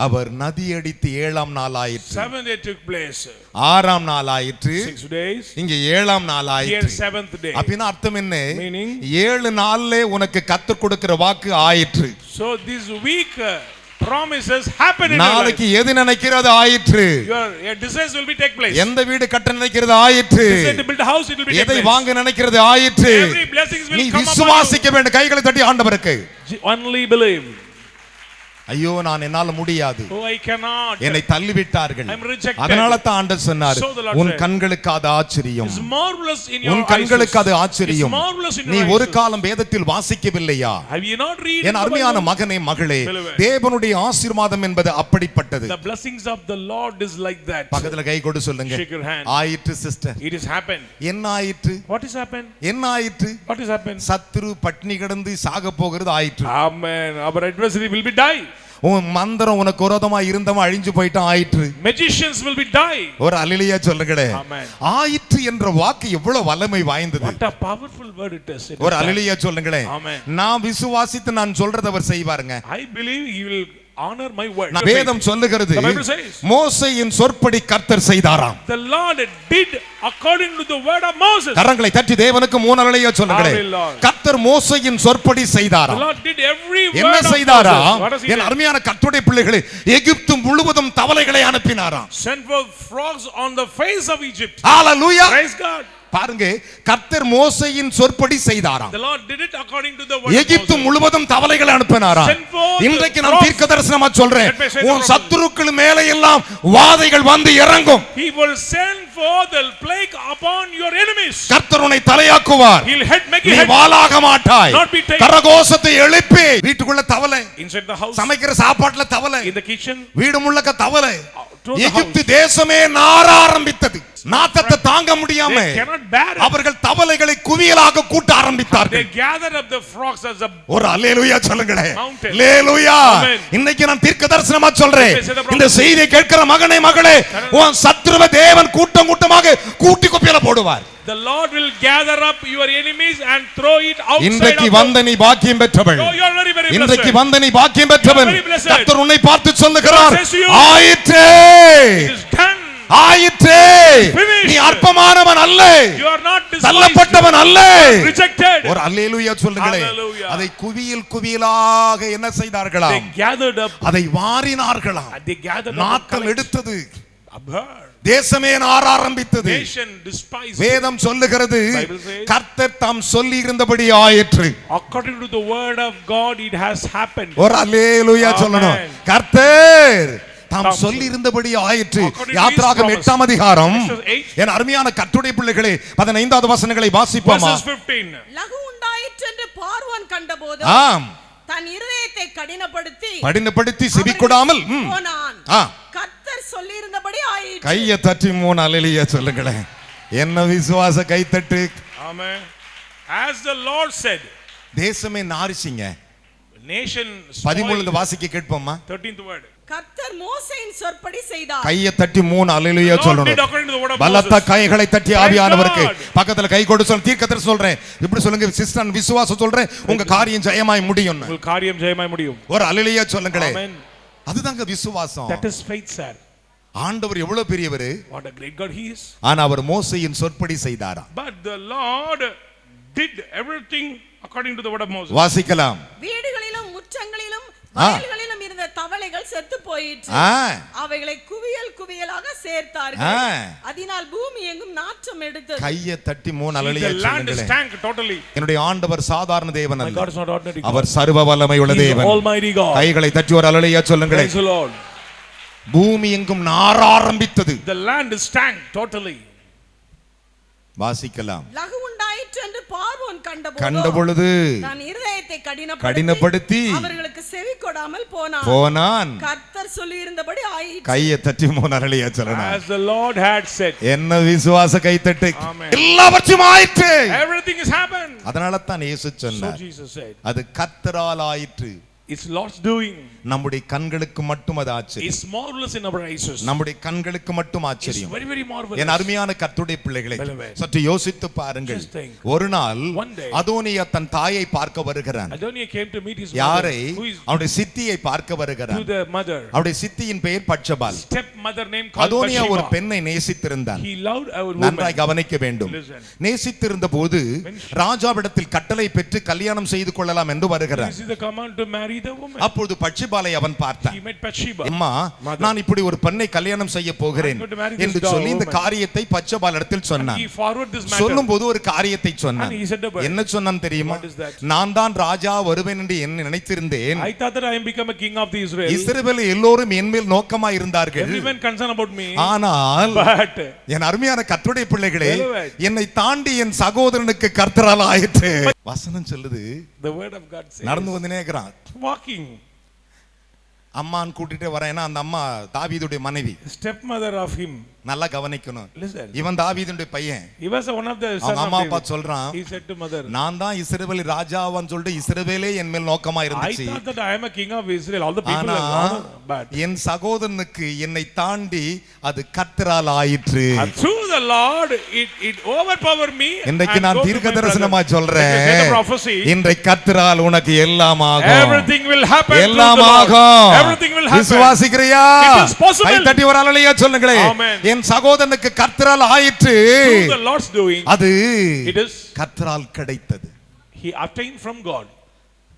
அவர் நதி அடித்து 7ஆம் நாள் ஆயிற்று. 7 day took place. 6ஆம் நாள் ஆயிற்று. 6 days. இங்க 7ஆம் நாள் Here ஆயிற்று. 7th day. அப்படின்னா அர்த்தம் என்ன? Meaning? 7 நாள்ல உனக்கு கர்த்தர் கொடுக்கிற வாக்கு ஆயிற்று. So this week promises happen in your life. நாளைக்கு எது நினைக்கிறது ஆயிற்று. Your desires will be take place. எந்த வீடு கட்ட நினைக்கிறது ஆயிற்று. Desire to build a house, it will be take எதை place. வாங்க நினைக்கிறது ஆயிற்று. Every blessings will நீ come upon விசுவாசிக்க வேண்டும். கைகளை தட்டி ஆண்டவருக்கு. you. Only believe. ஐயோ நான் என்னால முடியாது, Oh, I cannot. என்னை தள்ளிவிட்டார்கள். I'm rejected. அதனால தான் ஆண்டவர் சொன்னார், So the Lord உன் said, கண்களுக்கு அது ஆச்சரியம், It's marvelous in your உன் eyes. கண்களுக்கு அது ஆச்சரியம். It's marvelous in நீ your ஒரு eyes. காலம் வேதத்தில் வாசிக்கவில்லையா? Have you not read என் அருமையான மகனே மகளே, தேவனுடைய ஆசீர்வாதம் என்பது அப்படிப்பட்டது. The blessings of the Lord is like that. பக்கத்துல கை கொடு சொல்லுங்க. Shake your hand. ஆயிற்று சிஸ்டர். It has happened. என்ன ஆயிற்று? What has happened? என்ன ஆயிற்று? What has happened? சத்துரு பட்டினி கிடந்து சாக போகிறது ஆயிற்று. Amen. Our adversary will be die. உன் மந்திரம் உனக்கு விரோதமா இருந்தவன் அழிஞ்சு போயிட்டான் ஆயிற்று. Magicians will be die. ஒரு அல்லேலூயா சொல்லுங்களே. Amen. ஆயிற்று என்ற வாக்கு எவ்வளவு வல்லமை வாய்ந்தது. What a powerful word it is. ஒரு அல்லேலூயா சொல்லுங்களே. Amen. நான் விசுவாசித்து நான் சொல்றத அவர் செய்வாருங்க. I believe he will honor my word. வேதம் சொல்லுகிறது The Bible says, மோசேயின் சொற்படி கர்த்தர் செய்தாராம். the Lord did according to the word of Moses. கரங்களை தட்டி தேவனுக்கு மூணலையா சொல்லுங்களேன். Hallelujah. கர்த்தர் மோசேயின் சொற்படி The செய்தாராம். Lord did every word என்ன of செய்தாரா? Moses. What does he N do? அருமையான கர்த்தருடைய பிள்ளைகளே, எகிப்து முழுவதும் தவளைகளை அனுப்பினாராம். Sent forth frogs on the face of Egypt. Hallelujah. Praise God. பாருங்க, கர்த்தர் மோசேயின் சொற்படி செய்தாராம். The Lord did it according to the word of Egypt Moses. முழுவதும் தவளைகளை அனுப்பினாராம். Send forth இன்றைக்கு நான் frogs. தீர்க்கதரிசனமா சொல்றேன், Let me say the உன் prophecy. சத்துருக்கள் மேலே எல்லாம் வாதைகள் வந்து இறங்கும். He will send forth the plague upon your enemies. கர்த்தர் உன்னை தலையாக்குவார். He'll make நீ you head. வாளாக மாட்டாய். Not be taken. கரகோஷத்தை எழுப்பி வீட்டுக்குள்ள தவளை, Inside the house, சமைக்கிற சாப்பாட்டுல தவளை, in the kitchen, வீடு முழுக்க தவளை. through the Egypt house. தேசமே நார ஆரம்பித்தது. நாத்தத்தை தாங்க முடியாம They cannot bear it. அவர்கள் தவளைகளை குவியலாக கூட்ட They ஆரம்பித்தார்கள். gathered up the frogs as a ஒரு அல்லேலூயா சொல்லுங்களே. Mountain. அல்லேலூயா. Amen. இன்னைக்கு நான் தீர்க்கதரிசனமா சொல்றேன், Let me say the prophecy. இந்த செய்தியை கேட்கிற மகனே மகளே, உன் சத்துருவை தேவன் கூட்டம் கூட்டமாக கூட்டி குப்பையில போடுவார். The Lord will gather up your enemies and throw it outside இன்றைக்கு of வந்த நீ பாக்கியம் பெற்றவள். Oh, you are very, very இன்றைக்கு blessed. வந்த நீ பாக்கியம் பெற்றவன். You are very blessed. கர்த்தர் உன்னை பார்த்து சொல்லுகிறார், God says to you, ஆயிற்றே It is done. ஆயிற்றே. Finished. நீ அற்பமானவன் அல்ல, You are not despised. தள்ளப்பட்டவன் அல்ல. Rejected. ஒரு அல்லேலூயா சொல்லுங்களே. Hallelujah. அதை குவியல் குவியலாக என்ன செய்தார்களாம்? They gathered up. அதை வாரினார்களாம். They gathered up. நாத்தம் எடுத்தது. Abhorred. தேசமே நார ஆரம்பித்தது. Nation despised. வேதம் சொல்லுகிறது, Bible says, கர்த்தர் தாம் சொல்லி இருந்தபடி ஆயிற்று. According to the word of God, it has happened. ஒரு அல்லேலூயா Amen. சொல்லணும். கர்த்தர் தாம் தாம் சொல்லி இருந்தபடி ஆயிற்று. According to யாத்ராகமம் his promise. 8ஆம் அதிகாரம், Exodus 8. என் அருமையான கர்த்தருடைய பிள்ளைகளே, 15வது வசனங்களை வாசிப்போமா? Verses 15. லகு உண்டாயிற்று என்று பார்வோன் கண்டபோது ஆம். தன் இருதயத்தை கடினப்படுத்தி கடினப்படுத்தி செவிக்கொடாமல் போனான். ஆ. கர்த்தர் சொல்லியிருந்தபடி ஆயிற்று. கையை தட்டி 3 அல்லேலூயா சொல்லுங்களேன். என்ன விசுவாச கைத்தட்டு. Amen. As the Lord said, தேசமே நாரிசிங்க. nation 13 spoiled. வாசிக்க கேட்போமா? 13th word. கர்த்தர் மோசேயின் சொற்படி செய்தார். கையை தட்டி 3 அல்லேலூயா The Lord சொல்லணும். did according to the word of பலத்த Moses. கைகளை தட்டி Praise ஆவியானவருக்கு God. பக்கத்துல கை கொடு சொல்ல தீர்க்கதரிசனம் சொல்றேன். இப்படி சொல்லுங்க சிஸ்டர், விசுவாசம் சொல்றேன், உங்க காரியம் ஜெயமாய் முடியும். உங்கள் காரியம் ஜெயமாய் முடியும். ஒரு அல்லேலூயா சொல்லுங்களே. Amen. அதுதாங்க விசுவாசம். That is faith, sir. ஆண்டவர் எவ்வளவு பெரியவர். What a great God he is. ஆனா அவர் மோசேயின் சொற்படி செய்தாராம். But the Lord did everything according to the word of Moses. வாசிக்கலாம். வீடுகளிலும் முற்றங்களிலும் வயல்களிலும் இருந்த தவளைகள் செத்து போயிற்று. அவைகளை குவியல் குவியலாக சேர்த்தார்கள். அதனால் பூமி எங்கும் நாற்றம் எடுத்தது. கையை தட்டி 3 அல்லேலூயா The land சொல்லுங்களே. stank totally. என்னுடைய ஆண்டவர் சாதாரண தேவன் My அல்ல, God is not ordinary God. அவர் சர்வ வல்லமை உள்ள He is தேவன். Almighty God. கைகளை தட்டி ஒரு அல்லேலூயா சொல்லுங்களே. Praise the Lord. பூமி எங்கும் நார ஆரம்பித்தது. The land stank totally. வாசிக்கலாம். லகு உண்டாயிற்று என்று பார்வோன் கண்டபொழுது தன் இருதயத்தை கடினப்படுத்தி அவர்களுக்கு செவி கொடாமல் போனான். கர்த்தர் சொல்லி இருந்தபடி ஆயிற்று. கையை தட்டி 3 அல்லேலூயா சொல்லணும். As the Lord had said. என்ன விசுவாச கைத்தட்டு. Amen. எல்லாவற்றும் ஆயிற்று. Everything has happened. அதனால தான் இயேசு So சொன்னார், Jesus said, அது கர்த்தரால் ஆயிற்று. it's Lord's doing. நம்முடைய கண்களுக்கு மட்டும் அது ஆச்சரியம். It's marvelous in our eyes. நம்முடைய கண்களுக்கு மட்டும் It's ஆச்சரியம். very, very marvelous. என் அருமையான கர்த்தருடைய பிள்ளைகளே, Beloved. சற்று யோசித்து பாருங்கள். Just think. ஒரு நாள் One day, அதோனியா தன் தாயை பார்க்க வருகிறான். Adoniah came to meet his mother. யாரை? Who is அவருடைய சித்தியை பார்க்க to வருகிறான். the mother. அவருடைய சித்தியின் பெயர் பட்சபால். Stepmother named called அதோனியா ஒரு Bathsheba. பெண்ணை நேசித்திருந்தான். He loved a நன்றாய் woman. கவனிக்க வேண்டும். Listen. நேசித்திருந்த போது ராஜாவிடத்தில் கட்டளை பெற்று கல்யாணம் செய்து கொள்ளலாம் என்று வருகிறான். This is the command to marry the woman. அப்பொழுது பட்சிபாலை அவன் பார்த்தான். He met Bathsheba. அம்மா, நான் இப்படி ஒரு பெண்ணை கல்யாணம் செய்ய போகிறேன் I'm going to marry this என்று சொல்லி இந்த woman. காரியத்தை பட்சபால் இடத்தில் சொன்னான். He forward this matter. சொல்லும்போது ஒரு காரியத்தை சொன்னான். And he said about it. என்ன சொன்னான் தெரியுமா? What is that? நான் தான் ராஜா வருவேன் என்று நினைத்திருந்தேன். I thought that I am become a king of the Israel. இஸ்ரவேல் எல்லோரும் என் மேல் நோக்கமா இருந்தார்கள். Everyone concerned about me. ஆனால் But என் அருமையான கர்த்தருடைய பிள்ளைகளே, Beloved. என்னை தாண்டி என் சகோதரனுக்கு கர்த்தரால் ஆயிற்று. வசனம் சொல்லுது, the word of God says, நடந்து வந்து நேக்குறான். walking. அம்மான் கூட்டிட்டு வரேன்னா அந்த அம்மா தாவீதுடைய மனைவி. Stepmother of him. நல்லா கவனிக்கணும். Listen. இவன் தாவீதுடைய பையன். He was one of the அவங்க son அம்மா of அப்பா David. சொல்றான், He said to mother, நான் தான் இஸ்ரவேல் ராஜாவான்னு சொல்லிட்டு இஸ்ரவேலே என் மேல் நோக்கமா I இருந்துச்சு. thought that I am a king of Israel. All the people ஆனா are gone, but என் சகோதரனுக்கு என்னை தாண்டி அது கர்த்தரால் ஆயிற்று. and through the Lord it overpowered me. இன்றைக்கு and நான் go to தீர்க்க my தரிசனமா brother. சொல்றேன், This is the prophecy. இன்றைக்கு கர்த்தரால் உனக்கு எல்லாம் ஆகும். Everything will happen through the எல்லாம் Lord. ஆகும். Everything will happen. விசுவாசிக்கிறியா? It is possible. கை தட்டி ஒரு அல்லேலூயா சொல்லுங்களே. Amen. என் சகோதரனுக்கு கர்த்தரால் ஆயிற்று. Through the Lord's doing, அது it is கர்த்தரால் கிடைத்தது. he attained from God.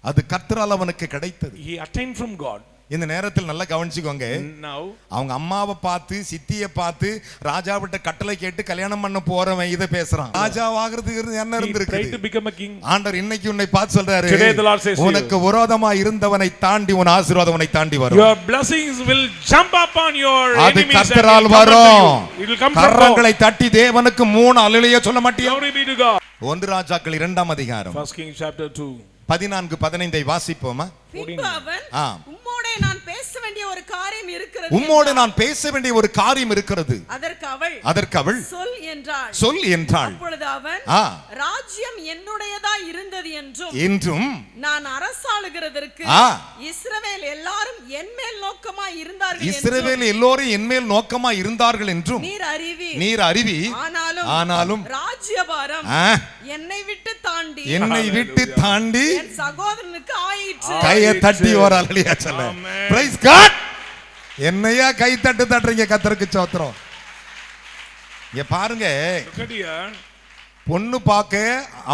அது கர்த்தரால் அவனுக்கு கிடைத்தது. He attained from God. இந்த நேரத்தில் நல்லா கவனிச்சுக்கோங்க. Now அவங்க அம்மாவை பார்த்து சித்தியை பார்த்து ராஜாவிட்ட கட்டளை கேட்டு கல்யாணம் பண்ண போறவன் இதை பேசுறான். ராஜாவாகிறதுக்கு என்ன he tried to இருந்திருக்கு? become a king. ஆண்டவர் இன்னைக்கு உன்னை பார்த்து சொல்றாரு, Today the Lord says to you, உனக்கு விரோதமா இருந்தவனை தாண்டி உன் ஆசீர்வாதம் உன்னை தாண்டி வரும். your blessings will jump upon your அது enemies and கர்த்தரால் will come வரும். unto you. It will come from God. கரங்களை தட்டி தேவனுக்கு 3 அல்லேலூயா சொல்ல மாட்டியா? Glory be to God. 1 ராஜாக்கள் 2ஆம் அதிகாரம் 1 Kings chapter 2. 14-15 வாசிப்போமா? பின்பு அவன், ஆ. உம்மோடே நான் பேச வேண்டிய ஒரு காரியம் இருக்கிறது உம்மோடு என்றான். நான் பேச வேண்டிய ஒரு காரியம் இருக்கிறது. அதற்கு அவள் சொல் என்றாள். அப்பொழுது அவன், ஆ. ராஜ்யம் என்னுடையதா இருந்தது என்றும் நான் அரசாளுகிறதற்கு ஆ. இஸ்ரவேல் எல்லாரும் என் மேல் நோக்கமா இருந்தார்கள் இஸ்ரவேல் எல்லோரும் என் மேல் நோக்கமா இருந்தார்கள் என்றும் நீர் அறிவி. ஆனாலும் ராஜ்யபாரம் ஆ. என்னை விட்டு தாண்டி என் சகோதரனுக்கு ஆயிற்று. கையை தட்டி ஒரு அல்லேலூயா சொல்ல. Praise God. என்னையா கை தட்டுறீங்க? கர்த்தருக்கு ஸ்தோத்திரம். இங்க பாருங்க, பொண்ணு பார்க்க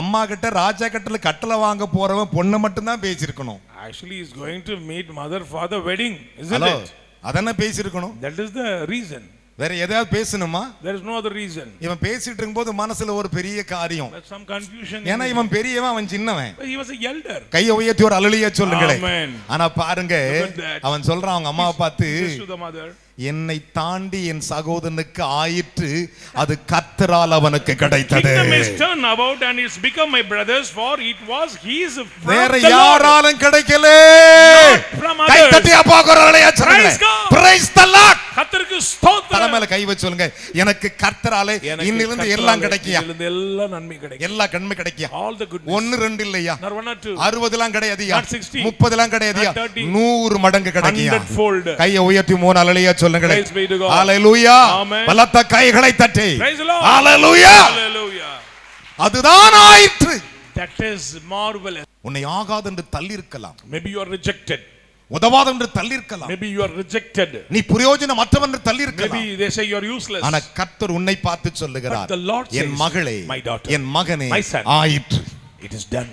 அம்மா கிட்ட ராஜா கிட்ட கட்டளை வாங்க போறவன் பொண்ணு மட்டும் தான் பேசியிருக்கணும். Actually he is going to meet mother for the wedding, isn't it? அதென்ன பேசியிருக்கணும். That is the reason. வேற ஏதாவது பேசணுமா? There is no other reason. இவன் பேசிட்டு இருக்கும்போது மனசுல ஒரு பெரிய காரியம். Some confusion. ஏன்னா இவன் பெரியவன், அவன் சின்னவன். He was a elder. கையை உயர்த்தி ஒரு அல்லேலூயா சொல்லுங்களேன். Amen. ஆனா பாருங்க, அவன் சொல்றான் அவங்க அம்மாவை பார்த்து, To the mother, என்னை தாண்டி என் சகோதரனுக்கு ஆயிற்று, அது கர்த்தரால் அவனுக்கு கிடைத்தது. kingdom is turned about and it's become my brothers, for it was his from வேற the Lord. யாராலும் கிடைக்கல. from guy others. தட்டி அப்பாக்கு ஒரு அல்லேலூயா சொல்லுங்க. Praise God. Praise the Lord. கர்த்தருக்கு ஸ்தோத்திரம். தலைமையில கை வச்சு சொல்லுங்க, எனக்கு கர்த்தராலே இன்னிலிருந்து எல்லாம் கிடைக்கியா? இன்னிலிருந்து எல்லா நன்மை கிடைக்கும். எல்லா நன்மை கிடைக்கியா? All the goodness. 1 2 இல்லையா? Not 1 or 2. 60 எல்லாம் கிடையாதுயா? Not 60. 30 எல்லாம் கிடையாதுயா? Not 30. 100 மடங்கு கிடைக்கியா? 100-fold. கையை உயர்த்தி 3 அல்லேலூயா சொல்லுங்க. Praise be to God. Hallelujah. Amen. பலத்த கைகளை தட்டி Praise the Lord. Hallelujah. Hallelujah. அதுதான் ஆயிற்று. That is marvelous. உன்னை ஆகாது என்று தள்ளி இருக்கலாம். Maybe you are rejected. உதவாது என்று தள்ளி இருக்கலாம். Maybe you are rejected. நீ பிரயோஜனமற்றவன் என்று தள்ளி இருக்கலாம். Maybe they say you are useless. ஆனா கர்த்தர் உன்னை பார்த்து சொல்லுகிறார், But the Lord says, என் மகளே, my daughter, என் மகனே, my son, ஆயிற்று. it is done.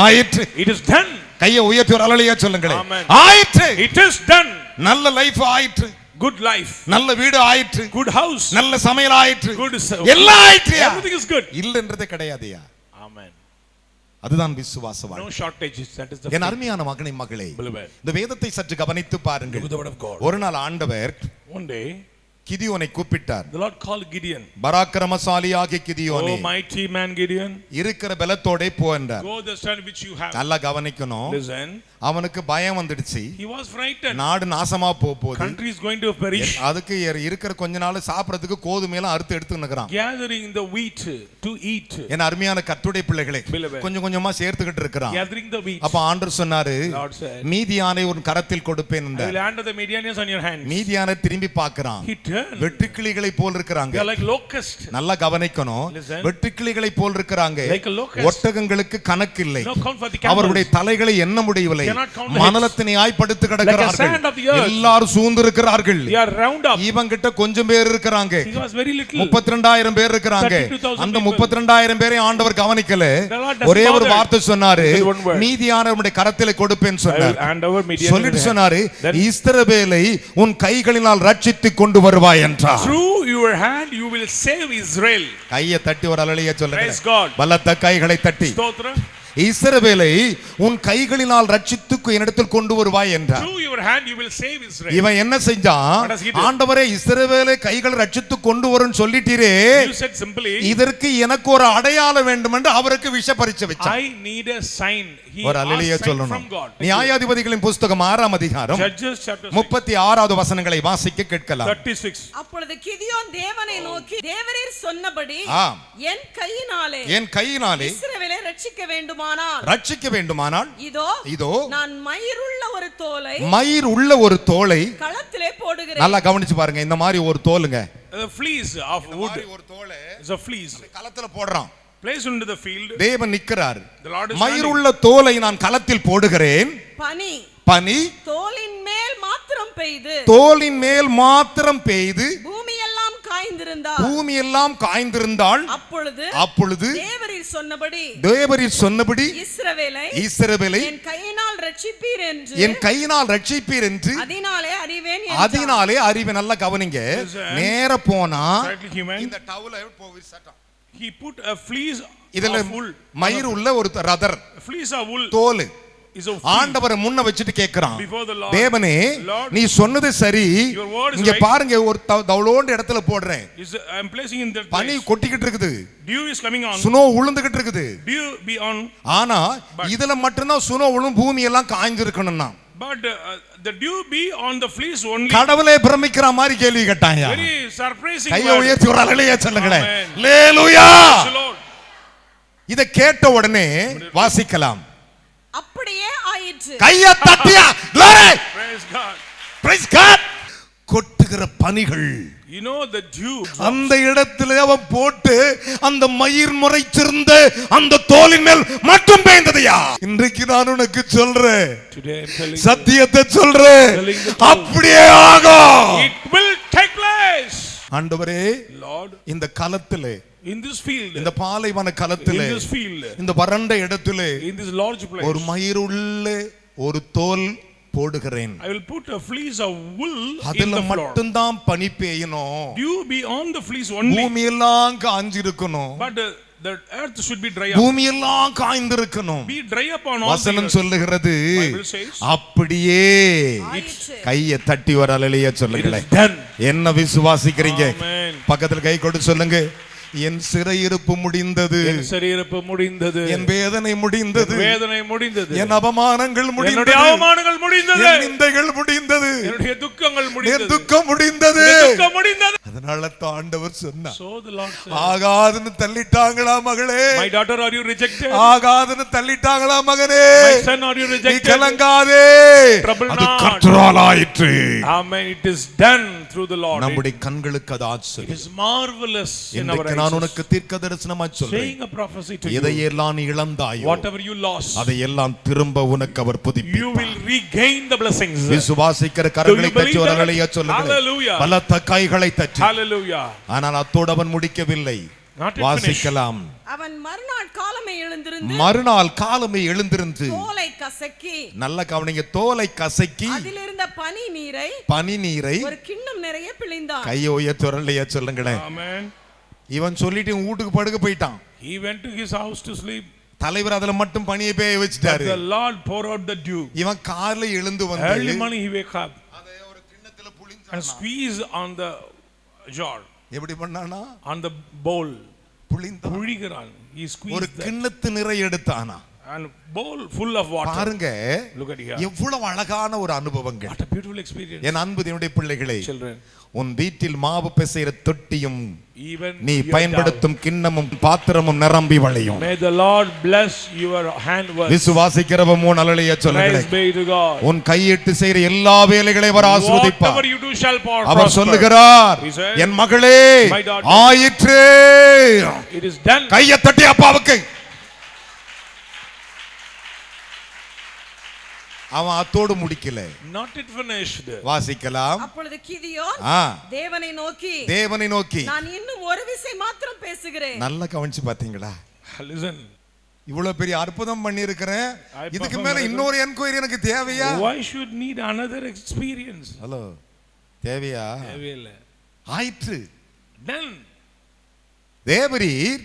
ஆயிற்று. It is done. கையை உயர்த்தி ஒரு அல்லேலூயா சொல்லுங்களே. Amen. ஆயிற்று. It is done. நல்ல லைஃப் ஆயிற்று. Good life. நல்ல வீடு ஆயிற்று. Good house. நல்ல சமையல் ஆயிற்று. Good எல்லாம் ஆயிற்று. everything is good. இல்லன்றதே கிடையாதுயா. Amen. அதுதான் விசுவாச வாழ்க்கை. No shortages. That is the என் அருமையான மகனே மகளே, Beloved. இந்த வேதத்தை சற்று கவனித்து பாருங்கள். the word of God. ஒரு நாள் ஆண்டவர் One day கிதியோனை கூப்பிட்டார். the Lord called Gideon. பராக்கிரமசாலியாகிய கிதியோனே, Oh mighty man Gideon, இருக்கிற பலத்தோட போ என்றார். go the strength which you have. நல்லா கவனிக்கணும். Listen. அவனுக்கு பயம் வந்துடுச்சு. He was frightened. நாடு நாசமா போகுது. Country is going to perish. அதுக்கு இருக்கிற கொஞ்ச நாள் சாப்பிடுறதுக்கு கோதுமை எல்லாம் அறுத்து எடுத்து நிக்கறான். Gathering the wheat to eat. என் அருமையான கர்த்தருடைய பிள்ளைகளே, கொஞ்சம் கொஞ்சமா சேர்த்துக்கிட்டு இருக்கறான். Gathering the wheat. அப்ப ஆண்டவர் சொன்னாரு, Lord said, மீதியானை உன் கரத்தில் கொடுப்பேன் I என்றார். will hand the Midianites on your hands. மீதியானை திரும்பி பார்க்கறான். He turned. வெட்டுக்கிளிகளை போல் இருக்கறாங்க. They are like locusts. நல்லா கவனிக்கணும். Listen. வெட்டுக்கிளிகளை போல் இருக்கறாங்க. Like a locust. ஒட்டகங்களுக்கு கணக்கு இல்லை. No count for the camels. அவர்களுடைய தலைகளை எண்ண முடியவில்லை. Cannot count the heads. மணலத்தினாய் படுத்து Like a கிடக்கிறார்கள். sand of the earth. எல்லாரும் சூழ்ந்திருக்கிறார்கள். They are round up. இவங்கிட்ட கொஞ்சம் பேர் இருக்கறாங்க. He was very little. 32,000 பேர் இருக்கறாங்க. 32,000 அந்த 32,000 பேரை ஆண்டவர் கவனிக்கல. ஒரே ஒரு வார்த்தை சொன்னாரு, மீதியானவருடைய கரத்திலே கொடுப்பேன்னு I will சொன்னார். hand over Midian. சொல்லிட்டு சொன்னாரு, இஸ்ரவேலை உன் கைகளினால் ரட்சித்துக் கொண்டு வருவாய் என்றார். Through your hand you will save Israel. கையை தட்டி ஒரு அல்லேலூயா சொல்லுங்க. Praise God. பலத்த கைகளை தட்டி ஸ்தோத்திரம். இஸ்ரவேலை உன் கைகளினால் ரட்சித்துக்கு என்னிடத்தில் கொண்டு வருவாய் என்றார். Through your hand you will save Israel. இவன் என்ன செஞ்சான்? What does he do? ஆண்டவரே, இஸ்ரவேலை கைகள் ரட்சித்து கொண்டு வரும்னு சொல்லிட்டீரே, You said simply, இதற்கு எனக்கு ஒரு அடையாளம் வேண்டும் என்று அவருக்கு விஷ பரீட்சை வச்சான். I need a sign. he ஒரு அல்லேலூயா asked சொல்லணும். from God. நியாயாதிபதிகளின் புத்தகம் 6ஆம் அதிகாரம் Judges chapter 6, 36வது வசனங்களை வாசிக்க கேட்கலாம். 36. அப்பொழுது கிதியோன் தேவனை நோக்கி தேவரீர் சொன்னபடி ஆம். என் கையினாலே என் கையினாலே இஸ்ரவேலை ரட்சிக்க வேண்டுமானால் ரட்சிக்க வேண்டுமானால் இதோ நான் மயிருள்ள ஒரு தோலை மயிர் உள்ள ஒரு தோலை களத்திலே போடுகிறேன். நல்லா கவனிச்சு பாருங்க. இந்த மாதிரி ஒரு தோலுங்க, The fleece of wood ஒரு தோலை is a fleece களத்துல போடுறான். placed into the field. தேவன் நிற்கிறார். The Lord is மயிர் உள்ள தோலை நான் களத்தில் போடுகிறேன். பனி தோலின் மேல் மாத்திரம் பெய்து தோலின் மேல் மாத்திரம் பெய்து பூமி எல்லாம் காய்ந்திருந்தால் அப்பொழுது தேவரீர் சொன்னபடி இஸ்ரவேலை என் கையினால் ரட்சிப்பீர் என்று அதனாலே அறிவேன். நல்லா கவனிங்க. நேர போனா இந்த டவுல he put a fleece இதுல of wool, மயிர் உள்ள ஒரு ரதர் fleece of wool தோல் is of ஆண்டவரை முன்ன வச்சிட்டு கேக்குறான், before the Lord. தேவனே Lord, நீ சொன்னது சரி, your word is இங்க right. பாருங்க ஒரு தவுளோண்ட இடத்துல போடுறேன். I am placing in that பனி place. கொட்டிக்கிட்டு இருக்குது, Dew is coming on, சுனோ உளுந்துகிட்டு இருக்குது. dew be on, ஆனா இதுல மட்டும்தான் சுனோ உளும் பூமி எல்லாம் காய்ஞ்சிருக்கணும்னா, but the dew be on the fleece only. கடவுளே பிரமிக்கிற மாதிரி கேள்வி கேட்டாங்க. Very surprising. கையை உயர்த்தி ஒரு அல்லேலூயா சொல்லுங்களேன். அல்லேலூயா. இத கேட்ட உடனே வாசிக்கலாம். அப்படியே ஆயிற்று. கையை தட்டியா glory, Praise God. praise God. கொட்டுகிற பனிகள், you know the dew, அந்த இடத்துல அவன் போட்டு அந்த மயிர் முறைச்சிருந்த அந்த தோலின் மேல் மட்டும் பெய்ந்ததையா. இன்றைக்கு நான் உனக்கு சொல்றேன், சத்தியத்தை சொல்றேன், அப்படியே ஆகும். it will take place. ஆண்டவரே, Lord, இந்த களத்திலே, in this field, இந்த பாலைவன களத்திலே, in this field, இந்த வறண்ட இடத்திலே in this large place, ஒரு மயிருள்ள ஒரு தோல் போடுகிறேன். I will put a fleece of wool in அதுல the floor. மட்டும் தான் பனி பெய்யணும். Dew be on the fleece only. பூமி எல்லாம் காஞ்சிருக்கணும். But the earth should be dry up. பூமி எல்லாம் காய்ந்திருக்கணும். Be dry up on all. வசனம் சொல்லுகிறது, Bible says, அப்படியே. கையை தட்டி வர அல்லேலூயா சொல்லுங்களேன். என்ன விசுவாசிக்கிறீங்க? பக்கத்துல கை கொடு சொல்லுங்க. என் சிறையிருப்பு முடிந்தது, என் சிறையிருப்பு முடிந்தது, என் வேதனை முடிந்தது, வேதனை முடிந்தது, என் அவமானங்கள் முடிந்தது, என்னுடைய அவமானங்கள் முடிந்தது, என் நிந்தைகள் முடிந்தது, என்னுடைய துக்கங்கள் முடிந்தது, என் துக்கம் முடிந்தது, துக்கம் முடிந்தது. அதனால தான் ஆண்டவர் சொன்னார், So the Lord said, ஆகாதுன்னு தள்ளிட்டாங்களா மகளே, my daughter, are you rejected? ஆகாதுன்னு தள்ளிட்டாங்களா மகனே, my son, are you நீ rejected? கலங்காதே, Trouble அது not. கர்த்தரால் ஆயிற்று. Amen. It is done through the Lord. நம்முடைய கண்களுக்கு அது It ஆச்சரியம். is marvelous in our eyes. நான் உனக்கு தீர்க்கதரிசனமாய் சொல்றேன், Saying a prophecy to you, எதையெல்லாம் நீ இழந்தாயோ, whatever you lost, அதையெல்லாம் திரும்ப உனக்கு அவர் you புதுப்பிப்பார். will regain the blessings. விசுவாசிக்கிற கரங்களை தட்டி ஒரு அல்லேலூயா சொல்லுங்கள். Hallelujah. பலத்த கைகளை தட்டி. Hallelujah. ஆனால் அத்தோடு அவன் முடிக்கவில்லை. வாசிக்கலாம். அவன் மறுநாள் காலமே எழுந்திருந்து தோலை கசக்கி, நல்ல கவனிங்க, தோலை கசக்கி அதிலிருந்த பனி நீரை ஒரு கிண்ணம் நிறைய பிழிந்தான். கையை உயர்த்தி ஒரு அல்லேலூயா சொல்லுங்களேன். Amen. இவன் சொல்லிட்டு வீட்டுக்கு படுக்க போயிட்டான். He went to his house to sleep. தலைவர் அதுல மட்டும் பனியை பேய வச்சிட்டாரு. The Lord poured out the dew. இவன் காலைல எழுந்து வந்து early morning he wake up அதை ஒரு கிண்ணத்துல புளிஞ்சான். and squeeze on the jar. எப்படி பண்ணானா? On the bowl. புளிந்தான். He squeezed ஒரு கிண்ணத்து நிறைய எடுத்தானா. and bowl full of water. பாருங்க, look at here. எவ்வளவு அழகான ஒரு அனுபவங்கள். What a beautiful experience. என் அன்பு தேவனுடைய பிள்ளைகளே, children, உன் வீட்டில் மாவு பிசைற தொட்டியும் even நீ பயன்படுத்தும் கிண்ணமும் பாத்திரமும் நிரம்பி வழியும். may the Lord bless your handwork. விசுவாசிக்கிறவன் மூணு அல்லேலூயா சொல்லுங்களேன். praise be to God. உன் கையிட்டு செய்கிற எல்லா வேலைகளையும் அவர் ஆசீர்வதிப்பார். whatever you do shall prosper. அவர் சொல்லுகிறார், என் மகளே ஆயிற்று. it is done. கையை தட்டி அப்பாவுக்கு. அவன் அத்தோடு முடிக்கல. not it finished. வாசிக்கலாம். அப்பொழுது கிதியோன் தேவனை நோக்கி நான் இன்னும் ஒரு விசை மாத்திரம் பேசுகிறேன். நல்லா கவனிச்சு பாத்தீங்களா? listen, இவ்வளவு பெரிய அற்புதம் பண்ணி இருக்கிறேன், இதுக்கு மேல இன்னொரு என்கொயரி எனக்கு தேவையா? why should need another experience? Hello, தேவையா? தேவையில்ல. ஆயிற்று. done. தேவரீர்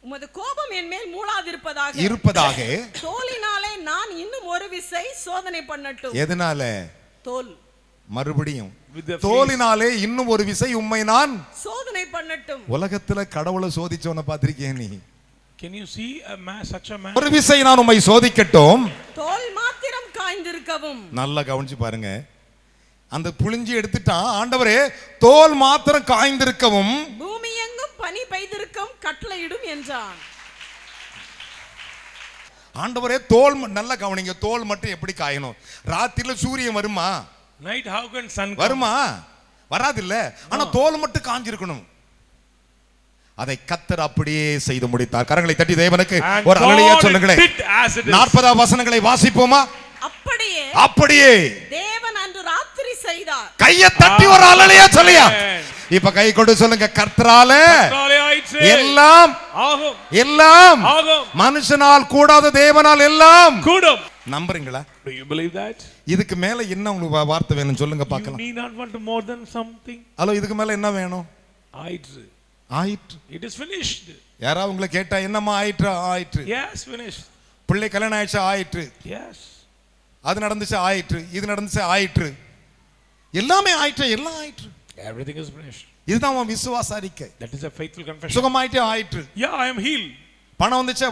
உமது கோபம் என் மேல் மூளாதிருப்பதாக தோலினாலே நான் இன்னும் ஒரு விசை சோதனை பண்ணட்டும். எதனால? தோல். மறுபடியும் தோலினாலே இன்னும் ஒரு விசை உம்மை நான் சோதனை பண்ணட்டும். உலகத்துல கடவுளை சோதிச்சவன பாத்திருக்கியா நீ? Can you see a man, such a man? ஒரு விசை நான் உம்மை சோதிக்கட்டும். தோல் மாத்திரம் காய்ந்திருக்கவும். நல்லா கவனிச்சு பாருங்க. அந்த புளிஞ்சி எடுத்துட்டான். ஆண்டவரே தோல் மாத்திரம் காய்ந்திருக்கவும் பூமி எங்கும் பனி பெய்திருக்கும் கட்டளையிடும் என்றான். ஆண்டவரே தோல் நல்லா கவனிங்க. தோல் மட்டும் எப்படி காயணும்? ராத்திரில சூரியன் வருமா? Night how can sun come? வருமா? வராதில்ல. ஆனா தோல் மட்டும் காஞ்சிருக்கணும். அதை கர்த்தர் அப்படியே செய்து முடித்தார். கரங்களை தட்டி தேவனுக்கு ஒரு அல்லேலூயா சொல்லுங்களேன். 40 வசனங்களை வாசிப்போமா? அப்படியே அப்படியே தேவன் அன்று ராத்திரி செய்தார். கையை தட்டி ஒரு அல்லேலூயா சொல்லுங்க. இப்ப கை கொண்டு சொல்லுங்க. கர்த்தரால எல்லாம் ஆகும். எல்லாம் மனுஷனால் கூடாத தேவனால் எல்லாம் கூடும். நம்புறீங்களா? Do you believe that? இதுக்கு மேல என்ன உங்களுக்கு வார்த்தை வேணும் சொல்லுங்க பார்க்கலாம். You need not want more than something. Hello, இதுக்கு மேல என்ன வேணும்? ஆயிற்று. ஆயிற்று. It is finished. யாரா உங்களை கேட்டா என்னம்மா ஆயிற்று? ஆயிற்று. Yes, finished. பிள்ளை கல்யாணம் ஆயிடுச்சு, ஆயிற்று. Yes. அது நடந்துச்சு, ஆயிற்று. இது நடந்துச்சு, ஆயிற்று. எல்லாமே ஆயிற்று, எல்லாம் ஆயிற்று. Everything is finished. இதுதான் உன் விசுவாச அறிக்கை. That is a faithful confession. சுகமாயிட்டே ஆயிற்று. Yeah, I am healed. பணம் வந்துச்சு,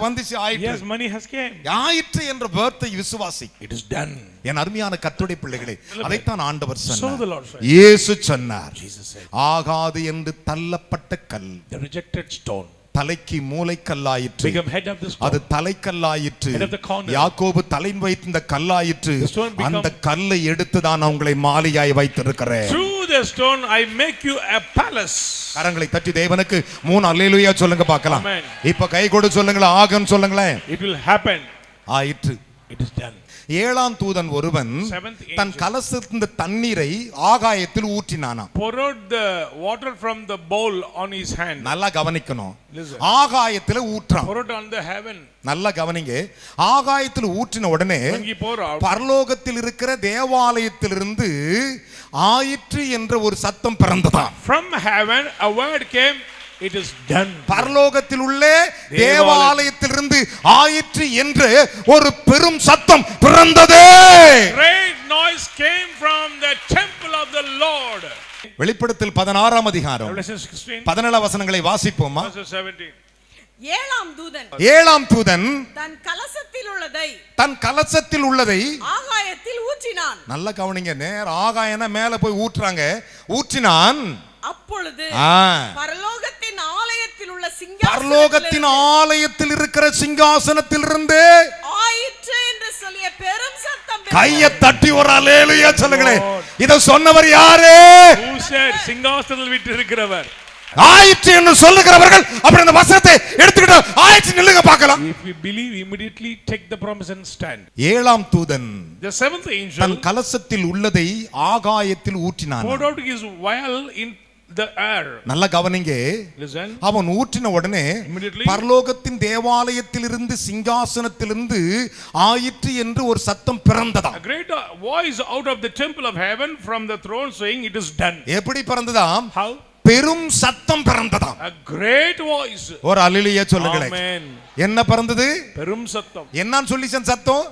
ஆயிற்று. Yes, money has came. ஆயிற்று என்ற வார்த்தை விசுவாசி. It is done. என் அருமையான கர்த்தருடைய பிள்ளைகளே, அதைத்தான் ஆண்டவர் So the சொன்னார். Lord said. இயேசு சொன்னார். Jesus said. ஆகாது என்று தள்ளப்பட்ட கல் The rejected stone தலைக்கு மூலைக்கல்லாயிற்று. become head of the stone. அது தலைக்கல்லாயிற்று. Head of the corner. யாக்கோபு தலையின் வைத்த கல்லாயிற்று. The stone become- அந்த கல்லை எடுத்து தான் உங்களை மாளிகையாய் வைத்திருக்கிறேன். Through the stone I make you a palace. கரங்களை தட்டி தேவனுக்கு 3 அல்லேலூயா சொல்லுங்க பார்க்கலாம். Amen. இப்ப கை கொடு சொல்லுங்களேன். ஆகும் சொல்லுங்களேன். It will happen. ஆயிற்று. It is done. 7ஆம் தூதன் ஒருவன் Seventh angel தன் கலசத்தின் தண்ணீரை ஆகாயத்தில் ஊற்றினானாம். poured out the water from the bowl on his hand. நல்லா கவனிக்கணும். Listen. ஆகாயத்துல ஊற்றான். Poured out on the heaven. நல்லா கவனிங்க. ஆகாயத்தில் ஊற்றின உடனே When he poured out, பரலோகத்தில் இருக்கிற தேவாலயத்திலிருந்து ஆயிற்று என்ற ஒரு சத்தம் பிறந்ததாம். from heaven a word came. It is done. பரலோகத்தில் உள்ள தேவாலயத்திலிருந்து ஆயிற்று என்ற ஒரு பெரும் சத்தம் பிறந்தது. Great noise came from the temple of the Lord. வெளிப்படுத்தல் 16ஆம் அதிகாரம் Revelation 16 17 வசனங்களை வாசிப்போமா? verse 17. ஏழாம் தூதன் தன் கலசத்தில் உள்ளதை ஆகாயத்தில் ஊற்றினான். நல்ல கவனிங்க. நேர ஆகாயம்னா மேல போய் ஊற்றுறாங்க. ஊற்றினான். அப்பொழுது பரலோகத்தின் ஆலயத்தில் இருக்கிற சிங்காசனத்திலிருந்து ஆயிற்று என்று சொல்லிய பெரும் சத்தம். கையை தட்டி ஒரு அல்லேலூயா சொல்லுங்களேன். இத சொன்னவர் யாரு? Who said? சிங்காசனத்தில் வீற்றிருக்கிறவர். ஆயிற்று என்று சொல்லுகிறவர்கள் அப்படி அந்த வசனத்தை எடுத்துக்கிட்டு ஆயிற்று நில்லுங்க பார்க்கலாம். If we believe, immediately take the promise and stand. 7ஆம் தூதன் The seventh angel தன் கலசத்தில் உள்ளதை ஆகாயத்தில் ஊற்றினான். poured out his vial in the air. நல்ல கவனிங்க. Listen. அவன் ஊற்றின உடனே Immediately பரலோகத்தின் தேவாலயத்திலிருந்து சிங்காசனத்திலிருந்து ஆயிற்று என்று ஒரு சத்தம் பிறந்ததா. a great voice out of the temple of heaven from the throne saying it is done. எப்படி பிறந்ததாம்? How? பெரும் சத்தம் பிறந்ததாம். A great voice. ஒரு அல்லேலூயா சொல்லுங்களேன். Amen. என்ன பிறந்தது? பெரும் சத்தம். என்னன்னு சொல்லிச்சு சத்தம்?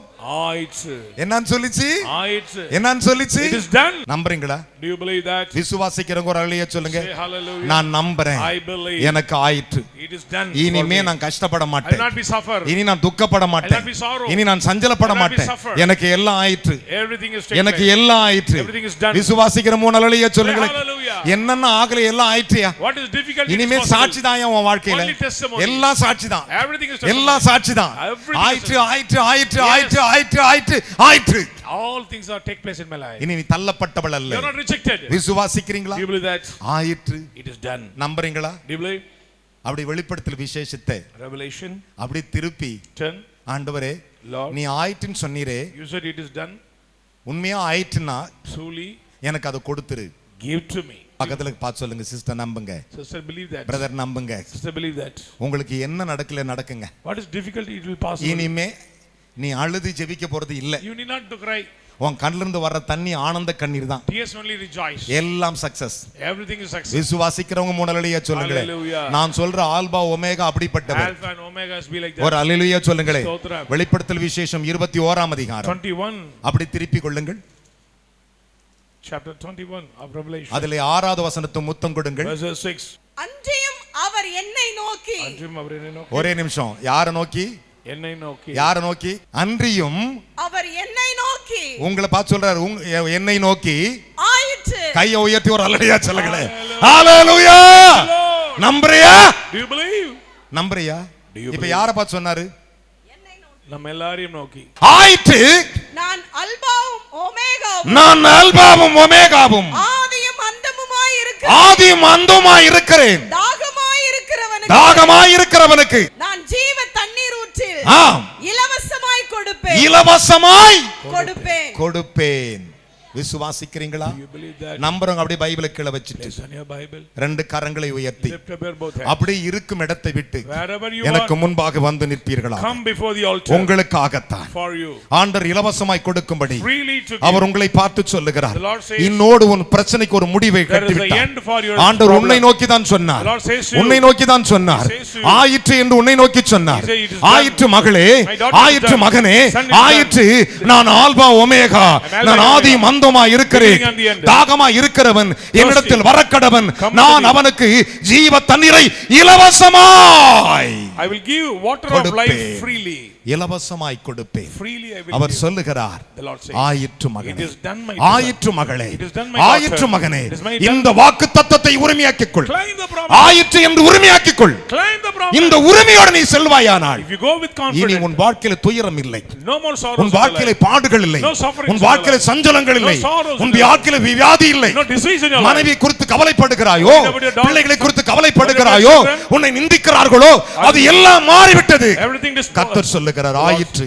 ஆயிற்று. என்னன்னு சொல்லிச்சு? ஆயிற்று. என்னன்னு சொல்லிச்சு? It is done. நம்புறீங்களா? Do you believe that? விசுவாசிக்கிறவங்க ஒரு அல்லேலூயா சொல்லுங்க. Say hallelujah. நான் நம்புறேன். I believe. எனக்கு ஆயிற்று. It is done. இனிமே நான் கஷ்டப்பட I will மாட்டேன். not be suffer. இனி நான் துக்கப்பட I will மாட்டேன். not be sorrow. இனி நான் சஞ்சலப்பட I will not be மாட்டேன். suffer. எனக்கு எல்லாம் ஆயிற்று. Everything is taken எனக்கு place. எல்லாம் ஆயிற்று. Everything is done. விசுவாசிக்கிற மூணு அல்லேலூயா சொல்லுங்களேன். Say hallelujah. என்னென்ன ஆகல எல்லாம் ஆயிற்றியா? What is difficult? இனிமே சாட்சி தான் உன் வாழ்க்கையில. Only testimony. எல்லாம் சாட்சி தான். Everything is testimony. எல்லாம் சாட்சி தான். Everything is ஆயிற்று ஆயிற்று ஆயிற்று Yes. ஆயிற்று ஆயிற்று ஆயிற்று ஆயிற்று. All things are take place in my life. இனி நீ தள்ளப்பட்டவள் அல்ல. You are not rejected. விசுவாசிக்கிறீங்களா? Do you believe that? ஆயிற்று. It is done. நம்புறீங்களா? Do you believe? அப்படி வெளிப்படுத்தல் விசேஷத்தை Revelation அப்படி திருப்பி 10. ஆண்டவரே Lord, நீ ஆயிற்றுன்னு சொன்னீரே, you said it is done. உண்மையா ஆயிற்றுன்னா Truly எனக்கு அதை கொடுத்துரு. give to me. பக்கத்துல பார்த்து சொல்லுங்க. சிஸ்டர் நம்புங்க. Sister, believe that. பிரதர் நம்புங்க. Sister, believe that. உங்களுக்கு என்ன நடக்கல நடக்குங்க. What is difficult, it will pass. இனிமே நீ அழுது ஜெபிக்க போறது இல்ல. You need not to cry. உன் கண்ணில இருந்து வர்ற தண்ணி ஆனந்த கண்ணீர் தான். Tears only rejoice. எல்லாம் சக்சஸ். Everything is success. விசுவாசிக்கிறவங்க மூணு அல்லேலூயா சொல்லுங்களே. Hallelujah. நான் சொல்ற ஆல்பா ஒமேகா அப்படிப்பட்டவர். Alpha and Omega be like ஒரு that. அல்லேலூயா சொல்லுங்களே. ஸ்தோத்திரம். வெளிப்படுத்தல் விசேஷம் 21ஆம் அதிகாரம் 21. அப்படி திருப்பி கொள்ளுங்கள். Chapter 21 of Revelation. அதிலே 6வது வசனத்தை முத்தம் கொடுங்கள். Verse 6. அன்றியும் அவர் என்னை நோக்கி அன்றியும் அவர் என்னை நோக்கி ஒரே நிமிஷம், யாரை நோக்கி? என்னை நோக்கி. யாரை நோக்கி? அன்றியும் அவர் என்னை நோக்கி. உங்களை பார்த்து சொல்றாரு, என்னை நோக்கி ஆயிற்று. கையை உயர்த்தி ஒரு அல்லேலூயா சொல்லுங்களே. ஹalleluya. நம்புறியா? Do you believe? நம்புறியா? இப்ப யாரை பார்த்து சொன்னாரு? நம்ம எல்லாரையும் நோக்கி. ஆயிற்று. நான் அல்பாவும் ஓமேகாவும். நான் அல்பாவும் ஓமேகாவும். ஆதியும் அந்தமுமாய் இருக்கிறேன். ஆதியும் அந்தமுமாய் இருக்கிறேன். தாகமாய் இருக்கிறவனுக்கு நான் ஜீவ தண்ணீர் ஊற்றில் இலவசமாய் கொடுப்பேன். இலவசமாய் கொடுப்பேன். விசுவாசிக்கிறீங்களா? நம்புறவங்க அப்படியே பைபிளை கீழே வச்சுட்டு ரெண்டு கரங்களை உயர்த்தி அப்படி இருக்கும் இடத்தை விட்டு எனக்கு முன்பாக வந்து நிற்பீர்களா? உங்களுக்காகத்தான் ஆண்டவர் இலவசமாய் கொடுக்கும்படி அவர் உங்களை பார்த்து சொல்லுகிறார். இன்னோடு உன் பிரச்சனைக்கு ஒரு முடிவை கட்டிவிட்டார். ஆண்டவர் உன்னை நோக்கி தான் சொன்னார். உன்னை நோக்கி தான் சொன்னார். ஆயிற்று என்று உன்னை நோக்கி சொன்னார். ஆயிற்று மகளே, ஆயிற்று மகனே, ஆயிற்று. நான் ஆல்பா ஒமேகா, நான் ஆதியும் அந்தமுமாய் இருக்கிறேன். தாகமாய் இருக்கிறவன் என்னிடத்தில் வரக்கடவன், நான் அவனுக்கு ஜீவ தண்ணீரை இலவசமாய் I will give water of life freely. இலவசமாய் கொடுப்பேன். அவர் சொல்லுகிறார், ஆயிற்று மகனே, ஆயிற்று மகளே, ஆயிற்று மகனே, இந்த வாக்குத்தத்தத்தை உரிமையாக்கிக் கொள். ஆயிற்று என்று உரிமையாக்கிக் கொள். இந்த உரிமையோடு நீ செல்வாயானால் இனி உன் வாழ்க்கையில துயரம் இல்லை, உன் வாழ்க்கையில பாடுகள் இல்லை, உன் வாழ்க்கையில சஞ்சலங்கள் இல்லை, உன் வாழ்க்கையில வியாதி இல்லை. மனைவி குறித்து கவலைப்படுகிறாயோ, பிள்ளைகளை குறித்து கவலைப்படுகிறாயோ, உன்னை நிந்திக்கிறார்களோ, அது எல்லாம் மாறிவிட்டது. கர்த்தர் சொல்லுகிறார், ஆயிற்று.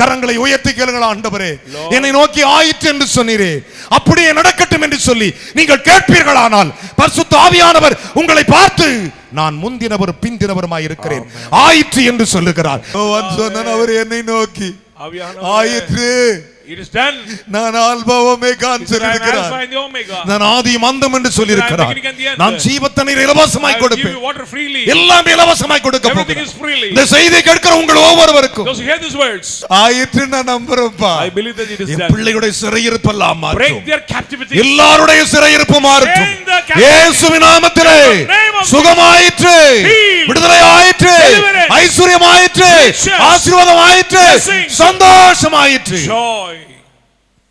கரங்களை உயர்த்தி கேளுங்கள். ஆண்டவரே, என்னை நோக்கி ஆயிற்று என்று சொன்னீரே, அப்படியே நடக்கட்டும் என்று சொல்லி நீங்கள் கேட்பீர்களானால் பரிசுத்த ஆவியானவர் உங்களை பார்த்து நான் முந்தினவர் பிந்தினவருமாய் இருக்கிறேன், ஆயிற்று என்று சொல்லுகிறார். அவர் என்னை நோக்கி ஆயிற்று. It is done. நான் ஆல்பா ஒமேகா என்று சொல்லியிருக்கிறார். நான் ஆதியும் அந்தமும் என்று சொல்லியிருக்கிறார். நான் ஜீவ தண்ணீர் இலவசமாய் கொடுப்பேன். எல்லாம் இலவசமாய் கொடுக்க போகிறேன். இந்த செய்தியை கேட்கிற உங்கள் ஒவ்வொருவருக்கும் ஆயிற்று நான் நம்புறேன்ப்பா. என் பிள்ளைகளுடைய சிறையிருப்பு எல்லாம் மாற்றும். எல்லாருடைய சிறையிருப்பு மாற்றும். இயேசுவின் நாமத்திலே சுகமாயிற்று, விடுதலை ஆயிற்று, ஐஸ்வர்யம் ஆயிற்று, ஆசீர்வாதம் ஆயிற்று, சந்தோஷம் ஆயிற்று.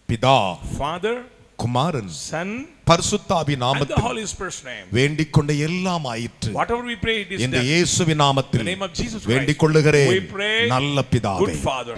பிதா, Father, குமாரன், Son, பரிசுத்தாவி நாமத்தில் Holy Spirit's name. வேண்டிக் கொண்ட எல்லாம் ஆயிற்று. Whatever we pray, it is இந்த done. இயேசுவின் நாமத்தில் In the name of Jesus Christ, வேண்டிக் கொள்ளுகிறேன். we pray, நல்ல பிதாவே. Good Father.